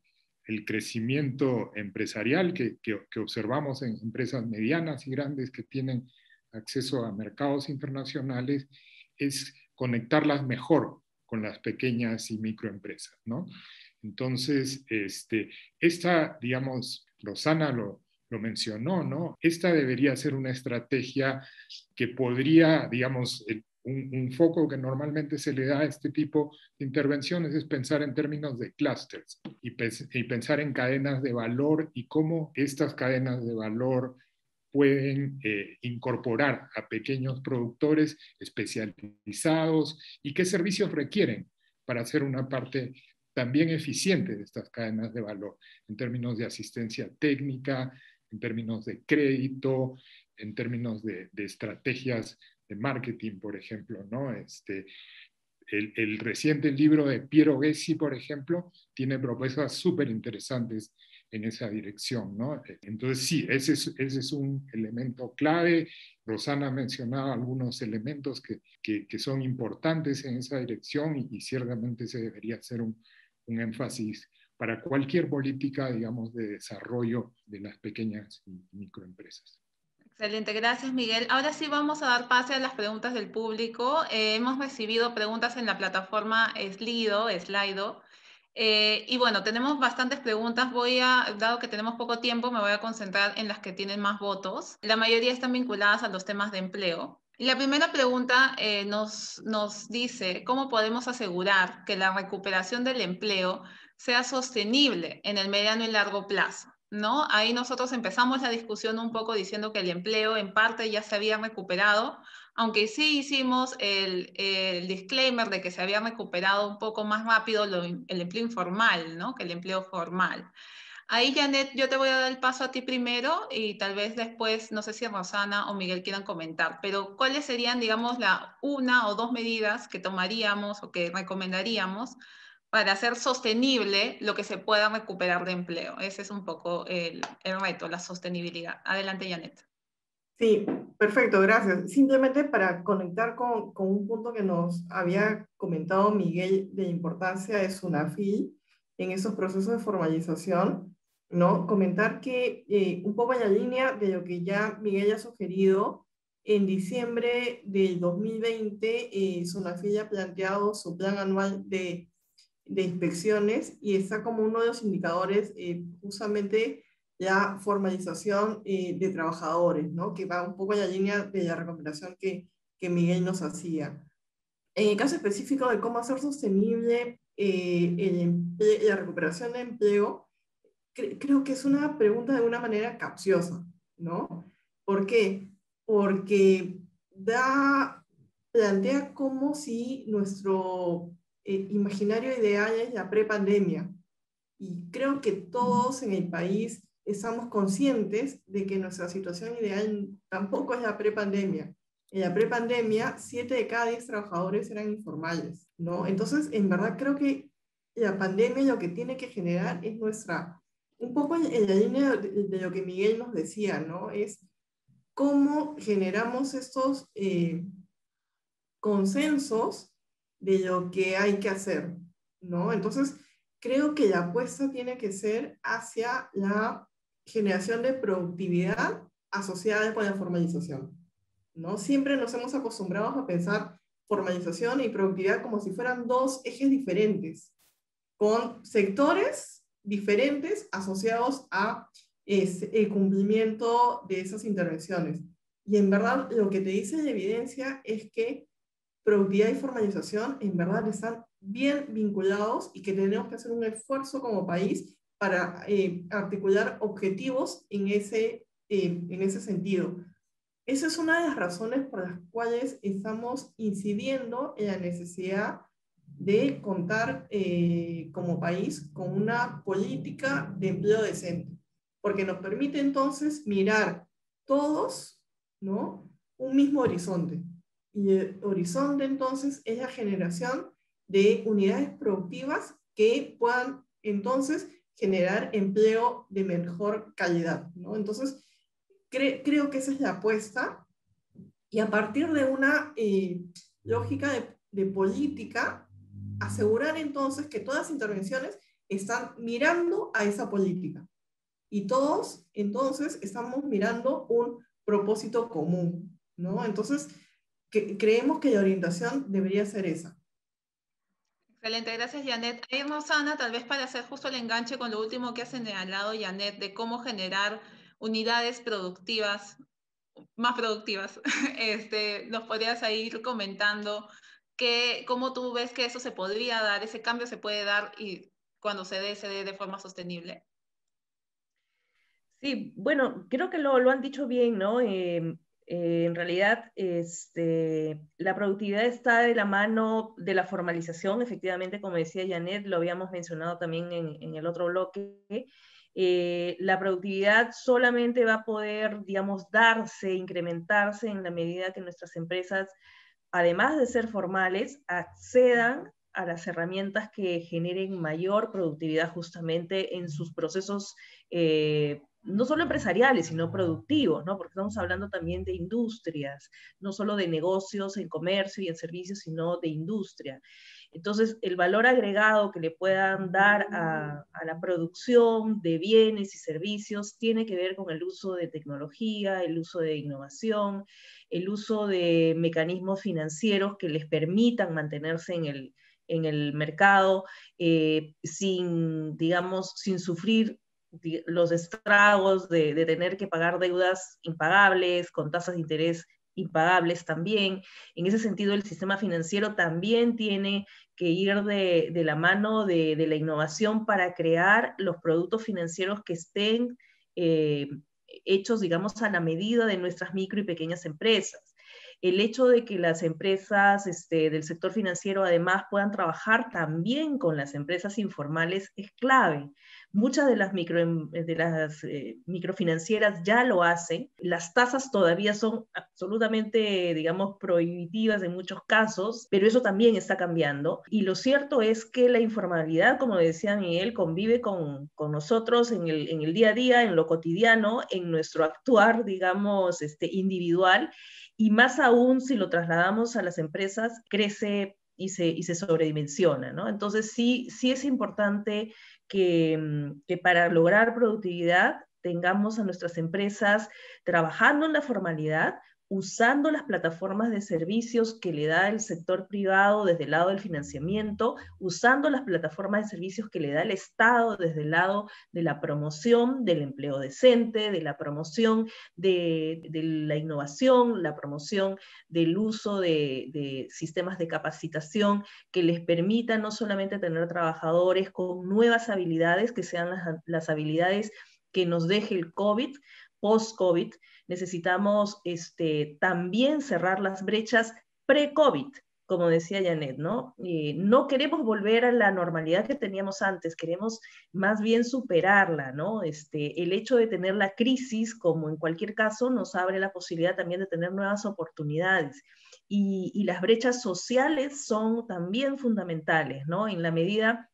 el crecimiento empresarial que observamos en empresas medianas y grandes que tienen acceso a mercados internacionales es conectarlas mejor con las pequeñas y microempresas, ¿no? Entonces, digamos, Rosana lo mencionó, ¿no? Esta debería ser una estrategia que podría, digamos, un foco que normalmente se le da a este tipo de intervenciones es pensar en términos de clústeres y pensar en cadenas de valor y cómo estas cadenas de valor pueden incorporar a pequeños productores especializados y qué servicios requieren para ser una parte también eficiente de estas cadenas de valor en términos de asistencia técnica, en términos de crédito, en términos de estrategias de marketing, por ejemplo, ¿no? El reciente libro de Piero Gessi, por ejemplo, tiene propuestas súper interesantes en esa dirección, ¿no? Entonces, sí, ese es un elemento clave. Rosana mencionaba algunos elementos que son importantes en esa dirección, y ciertamente se debería hacer un énfasis para cualquier política, digamos, de desarrollo de las pequeñas y microempresas. Excelente, gracias, Miguel. Ahora sí vamos a dar pase a las preguntas del público. Hemos recibido preguntas en la plataforma Slido. Y bueno, tenemos bastantes preguntas. Dado que tenemos poco tiempo, me voy a concentrar en las que tienen más votos. La mayoría están vinculadas a los temas de empleo. Y la primera pregunta nos dice, ¿cómo podemos asegurar que la recuperación del empleo sea sostenible en el mediano y largo plazo? ¿No? Ahí nosotros empezamos la discusión un poco diciendo que el empleo en parte ya se había recuperado, aunque sí hicimos el disclaimer de que se había recuperado un poco más rápido el empleo informal, ¿no? Que el empleo formal. Ahí, Janet, yo te voy a dar el paso a ti primero y tal vez después, no sé si Rosana o Miguel quieran comentar, pero ¿cuáles serían, digamos, una o dos medidas que tomaríamos o que recomendaríamos para hacer sostenible lo que se pueda recuperar de empleo? Ese es un poco el reto, la sostenibilidad. Adelante, Janet. Sí, perfecto, gracias. Simplemente para conectar con un punto que nos había comentado Miguel de la importancia de SUNAFIL en esos procesos de formalización, ¿no? Comentar que un poco en la línea de lo que ya Miguel ha sugerido, en diciembre del 2020, SUNAFIL ha planteado su plan anual de inspecciones y está como uno de los indicadores justamente la formalización de trabajadores, ¿no? Que va un poco en la línea de la recomendación que Miguel nos hacía. En el caso específico de cómo hacer sostenible la recuperación de empleo, creo que es una pregunta de una manera capciosa, ¿no? ¿Por qué? Porque plantea como si nuestro imaginario ideal es la prepandemia. Y creo que todos en el país estamos conscientes de que nuestra situación ideal tampoco es la prepandemia. En la prepandemia, 7 de cada 10 trabajadores eran informales, ¿no? Entonces, en verdad creo que la pandemia lo que tiene que generar es un poco en la línea de lo que Miguel nos decía, ¿no? Es cómo generamos estos consensos de lo que hay que hacer, ¿no? Entonces, creo que la apuesta tiene que ser hacia la generación de productividad asociada con la formalización, ¿no? Siempre nos hemos acostumbrado a pensar formalización y productividad como si fueran dos ejes diferentes, con sectores diferentes asociados a el cumplimiento de esas intervenciones. Y en verdad, lo que te dice la evidencia es que productividad y formalización en verdad están bien vinculados y que tenemos que hacer un esfuerzo como país para articular objetivos en ese sentido. Esa es una de las razones por las cuales estamos incidiendo en la necesidad de contar como país con una política de empleo decente, porque nos permite entonces mirar todos, ¿no?, un mismo horizonte. Y el horizonte entonces es la generación de unidades productivas que puedan entonces generar empleo de mejor calidad, ¿no? Entonces, creo que esa es la apuesta, y a partir de una lógica de política, asegurar entonces que todas las intervenciones están mirando a esa política. Y todos entonces estamos mirando un propósito común, ¿no? Entonces, creemos que la orientación debería ser esa. Excelente, gracias Janet. Ahí Rosana, tal vez para hacer justo el enganche con lo último que has señalado, Janet, de cómo generar unidades productivas, más productivas, nos podrías ir comentando cómo tú ves que eso se podría dar, ese cambio se puede dar y cuando se dé de forma sostenible. Sí, bueno, creo que lo han dicho bien, ¿no? En realidad, la productividad está de la mano de la formalización, efectivamente, como decía Janet, lo habíamos mencionado también en el otro bloque. La productividad solamente va a poder, digamos, darse, incrementarse en la medida que nuestras empresas, además de ser formales, accedan a las herramientas que generen mayor productividad justamente en sus procesos, no solo empresariales, sino productivos, ¿no? Porque estamos hablando también de industrias, no solo de negocios en comercio y en servicios, sino de industria. Entonces, el valor agregado que le puedan dar a la producción de bienes y servicios tiene que ver con el uso de tecnología, el uso de innovación, el uso de mecanismos financieros que les permitan mantenerse en el mercado sin, digamos, sin sufrir los estragos de tener que pagar deudas impagables, con tasas de interés impagables también. En ese sentido, el sistema financiero también tiene que ir de la mano de la innovación para crear los productos financieros que estén hechos, digamos, a la medida de nuestras micro y pequeñas empresas. El hecho de que las empresas del sector financiero además puedan trabajar también con las empresas informales es clave, Muchas de las, microfinancieras ya lo hacen. Las tasas todavía son absolutamente, digamos, prohibitivas en muchos casos, pero eso también está cambiando. Y lo cierto es que la informalidad, como decía Miguel, convive con nosotros en el día a día, en lo cotidiano, en nuestro actuar, digamos, individual, y más aún si lo trasladamos a las empresas, crece y se sobredimensiona, ¿no? Entonces sí es importante que para lograr productividad tengamos a nuestras empresas trabajando en la formalidad, usando las plataformas de servicios que le da el sector privado desde el lado del financiamiento, usando las plataformas de servicios que le da el Estado desde el lado de la promoción del empleo decente, de la promoción de la innovación, la promoción del uso de sistemas de capacitación que les permitan no solamente tener trabajadores con nuevas habilidades, que sean las habilidades que nos deje el COVID, post-COVID. Necesitamos también cerrar las brechas pre-COVID, como decía Janet, ¿no? No queremos volver a la normalidad que teníamos antes, queremos más bien superarla, ¿no? El hecho de tener la crisis, como en cualquier caso, nos abre la posibilidad también de tener nuevas oportunidades. Y las brechas sociales son también fundamentales, ¿no? En la medida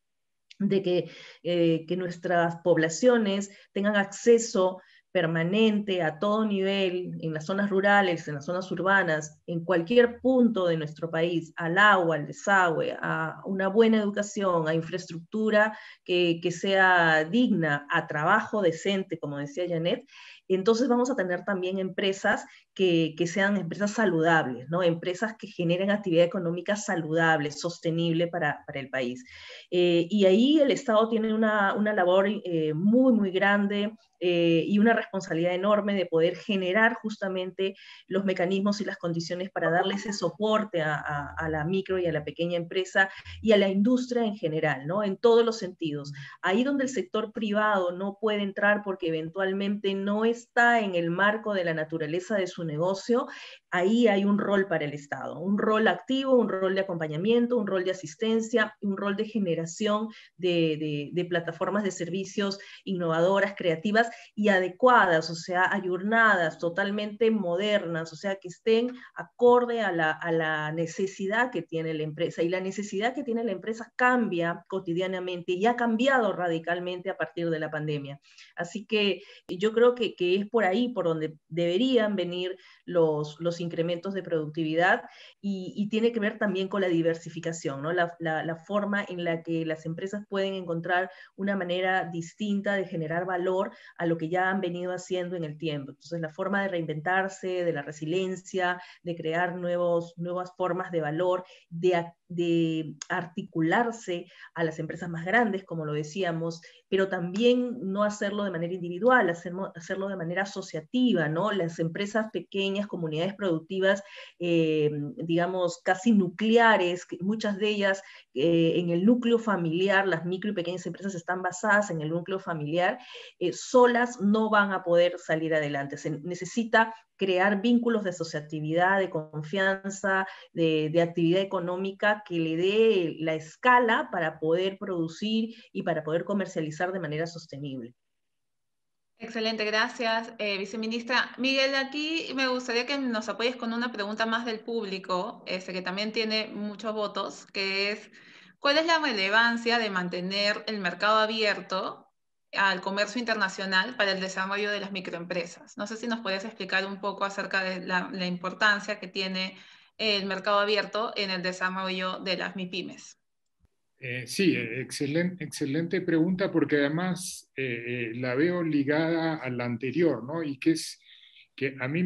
de que nuestras poblaciones tengan acceso permanente a todo nivel, en las zonas rurales, en las zonas urbanas, en cualquier punto de nuestro país, al agua, al desagüe, a una buena educación, a infraestructura que sea digna, a trabajo decente, como decía Janet, entonces vamos a tener también empresas que sean empresas saludables, ¿no? Empresas que generen actividad económica saludable, sostenible para el país. Y ahí el Estado tiene una labor muy, muy grande y una responsabilidad enorme de poder generar justamente los mecanismos y las condiciones para darle ese soporte a la micro y a la pequeña empresa y a la industria en general, ¿no? En todos los sentidos. Ahí donde el sector privado no puede entrar porque eventualmente no está en el marco de la naturaleza de su negocio, ahí hay un rol para el Estado, un rol activo, un rol de acompañamiento, un rol de asistencia, un rol de generación de plataformas de servicios innovadoras, creativas y adecuadas, o sea, ayornadas, totalmente modernas, o sea, que estén acorde a la necesidad que tiene la empresa. Y la necesidad que tiene la empresa cambia cotidianamente y ha cambiado radicalmente a partir de la pandemia. Así que yo creo que es por ahí por donde deberían venir los incrementos de productividad y tiene que ver también con la diversificación, ¿no? La forma en la que las empresas pueden encontrar una manera distinta de generar valor a lo que ya han venido haciendo en el tiempo. Entonces, la forma de reinventarse, de la resiliencia, de crear nuevas formas de valor, de articularse a las empresas más grandes, como lo decíamos, pero también no hacerlo de manera individual, hacerlo de manera asociativa, ¿no? Las empresas pequeñas, comunidades productivas, digamos, casi nucleares, muchas de ellas en el núcleo familiar, las micro y pequeñas empresas están basadas en el núcleo familiar, solas no van a poder salir adelante. Se necesita crear vínculos de asociatividad, de confianza, de actividad económica que le dé la escala para poder producir y para poder comercializar de manera sostenible. Excelente, gracias, viceministra. Miguel, aquí me gustaría que nos apoyes con una pregunta más del público, que también tiene muchos votos, que es, ¿cuál es la relevancia de mantener el mercado abierto al comercio internacional para el desarrollo de las microempresas? No sé si nos puedes explicar un poco acerca de la importancia que tiene el mercado abierto en el desarrollo de las MIPYMES. Sí, excelente pregunta porque además la veo ligada a la anterior, ¿no? Y que a mí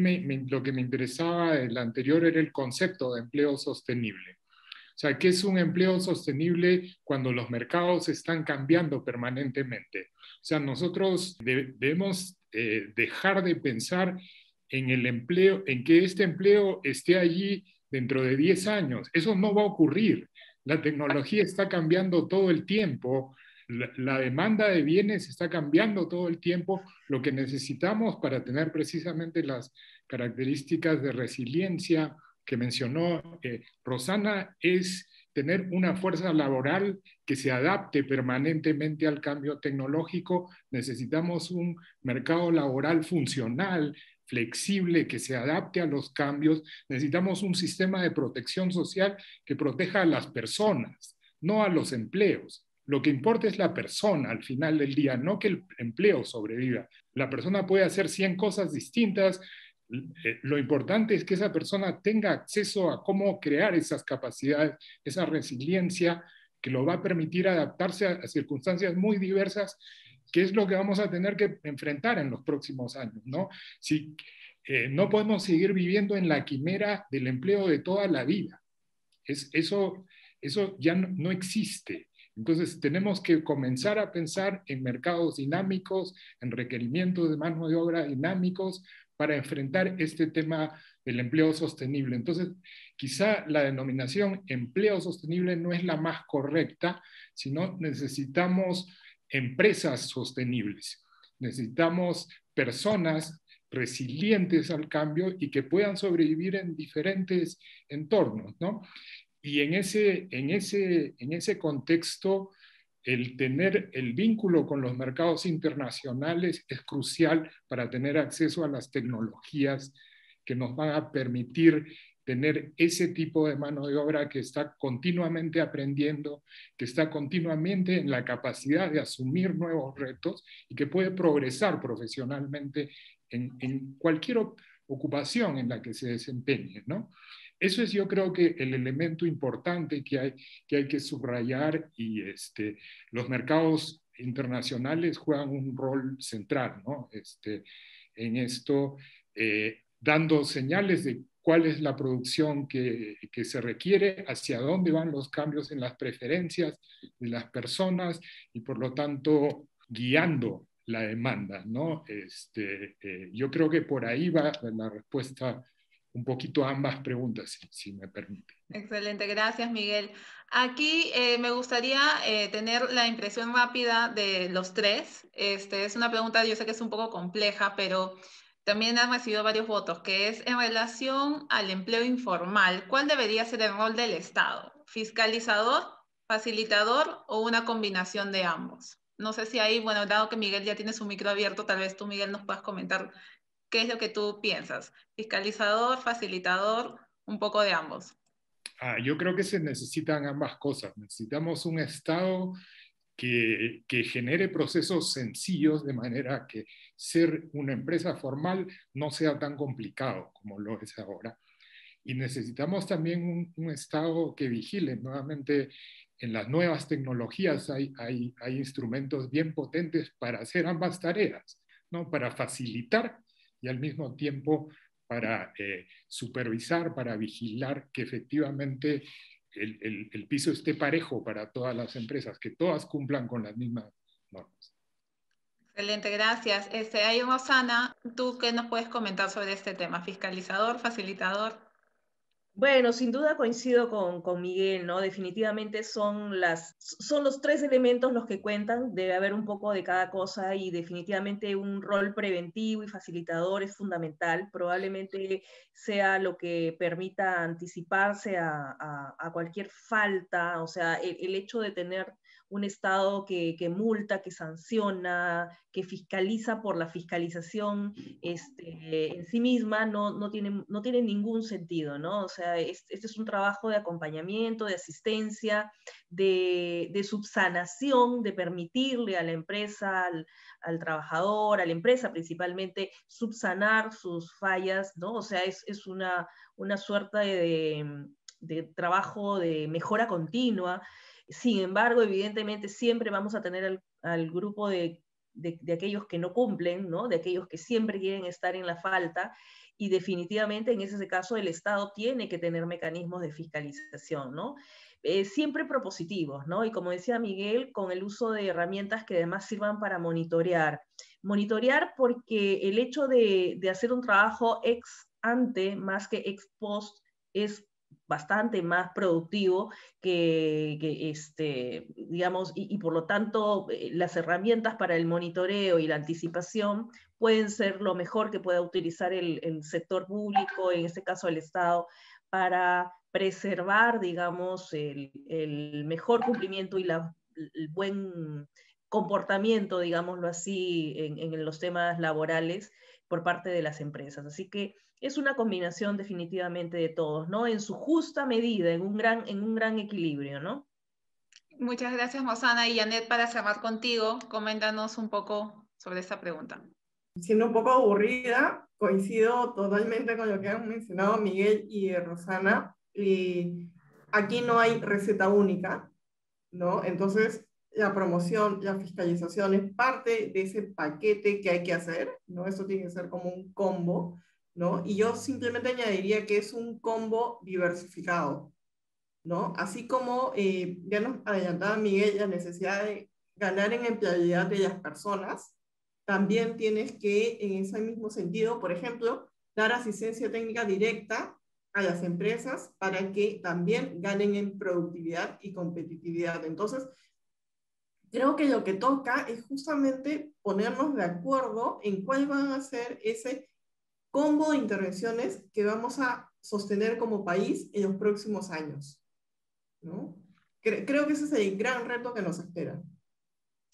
lo que me interesaba de la anterior era el concepto de empleo sostenible. O sea, ¿qué es un empleo sostenible cuando los mercados están cambiando permanentemente? O sea, nosotros debemos dejar de pensar en el empleo, en que este empleo esté allí dentro de 10 años. Eso no va a ocurrir. La tecnología está cambiando todo el tiempo, la demanda de bienes está cambiando todo el tiempo. Lo que necesitamos para tener precisamente las características de resiliencia que mencionó Rosana es tener una fuerza laboral que se adapte permanentemente al cambio tecnológico, necesitamos un mercado laboral funcional, flexible, que se adapte a los cambios, necesitamos un sistema de protección social que proteja a las personas, no a los empleos. Lo que importa es la persona al final del día, no que el empleo sobreviva. La persona puede hacer 100 cosas distintas. Lo importante es que esa persona tenga acceso a cómo crear esas capacidades, esa resiliencia que lo va a permitir adaptarse a circunstancias muy diversas, que es lo que vamos a tener que enfrentar en los próximos años, ¿no? Si, no podemos seguir viviendo en la quimera del empleo de toda la vida. Eso ya no existe. Entonces tenemos que comenzar a pensar en mercados dinámicos, en requerimientos de mano de obra dinámicos para enfrentar este tema del empleo sostenible. Entonces, quizá la denominación empleo sostenible no es la más correcta, sino necesitamos empresas sostenibles. Necesitamos personas resilientes al cambio y que puedan sobrevivir en diferentes entornos, ¿no? Y en ese contexto, el tener el vínculo con los mercados internacionales es crucial para tener acceso a las tecnologías que nos van a permitir tener ese tipo de mano de obra que está continuamente aprendiendo, que está continuamente en la capacidad de asumir nuevos retos y que puede progresar profesionalmente en cualquier ocupación en la que se desempeñe, ¿no? Eso es, yo creo, que el elemento importante que hay que subrayar, y los mercados internacionales juegan un rol central, ¿no? En esto, dando señales de cuál es la producción que se requiere, hacia dónde van los cambios en las preferencias de las personas y, por lo tanto, guiando la demanda, ¿no? Yo creo que por ahí va la respuesta un poquito a ambas preguntas, si me permite. Excelente, gracias Miguel. Aquí me gustaría tener la impresión rápida de los tres. Es una pregunta, yo sé que es un poco compleja, pero también han recibido varios votos, que es en relación al empleo informal. ¿Cuál debería ser el rol del Estado? ¿Fiscalizador, facilitador o una combinación de ambos? No sé si ahí, bueno, dado que Miguel ya tiene su micro abierto, tal vez tú, Miguel, nos puedas comentar qué es lo que tú piensas. ¿Fiscalizador, facilitador, un poco de ambos? Yo creo que se necesitan ambas cosas. Necesitamos un Estado que genere procesos sencillos, de manera que ser una empresa formal no sea tan complicado como lo es ahora. Y necesitamos también un Estado que vigile. Nuevamente, en las nuevas tecnologías hay instrumentos bien potentes para hacer ambas tareas, ¿no? Para facilitar y al mismo tiempo para supervisar, para vigilar que efectivamente el piso esté parejo para todas las empresas, que todas cumplan con las mismas normas. Excelente, gracias. Ahí, Rosana, ¿tú qué nos puedes comentar sobre este tema? ¿Fiscalizador, facilitador? Bueno, sin duda coincido con Miguel, ¿no? Definitivamente son los tres elementos los que cuentan, debe haber un poco de cada cosa y definitivamente un rol preventivo y facilitador es fundamental, probablemente sea lo que permita anticiparse a cualquier falta, o sea, el hecho de tener un Estado que multa, que sanciona, que fiscaliza por la fiscalización en sí misma, no tiene ningún sentido, ¿no? O sea, este es un trabajo de acompañamiento, de asistencia, de subsanación, de permitirle a la empresa, al trabajador, a la empresa principalmente, subsanar sus fallas, ¿no? O sea, es una suerte de trabajo de mejora continua. Sin embargo, evidentemente siempre vamos a tener al grupo de aquellos que no cumplen, ¿no? De aquellos que siempre quieren estar en la falta, y definitivamente en ese caso el Estado tiene que tener mecanismos de fiscalización, ¿no? Siempre propositivos, ¿no? Y como decía Miguel, con el uso de herramientas que además sirvan para monitorear. Monitorear porque el hecho de hacer un trabajo ex ante más que ex post es bastante más productivo digamos, y por lo tanto las herramientas para el monitoreo y la anticipación pueden ser lo mejor que pueda utilizar el sector público, en este caso el Estado, para preservar, digamos, el mejor cumplimiento y el buen comportamiento, digámoslo así, en los temas laborales por parte de las empresas. Así que es una combinación definitivamente de todos, ¿no? En su justa medida, en un gran equilibrio, ¿no? Muchas gracias, Rosana. Y Janet, para cerrar contigo, coméntanos un poco sobre esta pregunta. Siendo un poco aburrida, coincido totalmente con lo que han mencionado Miguel y Rosana. Aquí no hay receta única, ¿no? Entonces, la promoción, la fiscalización es parte de ese paquete que hay que hacer, ¿no? Eso tiene que ser como un combo, ¿no? Y yo simplemente añadiría que es un combo diversificado, ¿no? Así como ya nos adelantaba Miguel la necesidad de ganar en empleabilidad de las personas, también tienes que, en ese mismo sentido, por ejemplo, dar asistencia técnica directa a las empresas para que también ganen en productividad y competitividad. Entonces, creo que lo que toca es justamente ponernos de acuerdo en cuál van a ser ese combo de intervenciones que vamos a sostener como país en los próximos años, ¿no? Creo que ese es el gran reto que nos espera.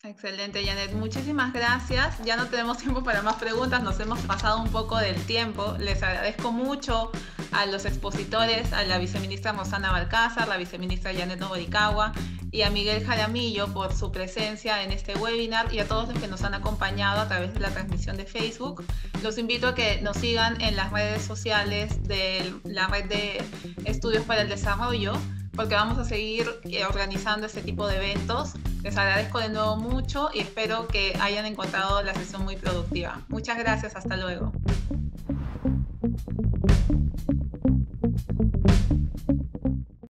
Excelente, Janet. Muchísimas gracias. Ya no tenemos tiempo para más preguntas, nos hemos pasado un poco del tiempo. Les agradezco mucho a los expositores, a la viceministra Rosana Balcázar, la viceministra Janet Novoricagua y a Miguel Jaramillo por su presencia en este webinar, y a todos los que nos han acompañado a través de la transmisión de Facebook. Los invito a que nos sigan en las redes sociales de la Red de Estudios para el Desarrollo, porque vamos a seguir organizando este tipo de eventos. Les agradezco de nuevo mucho y espero que hayan encontrado la sesión muy productiva. Muchas gracias, hasta luego.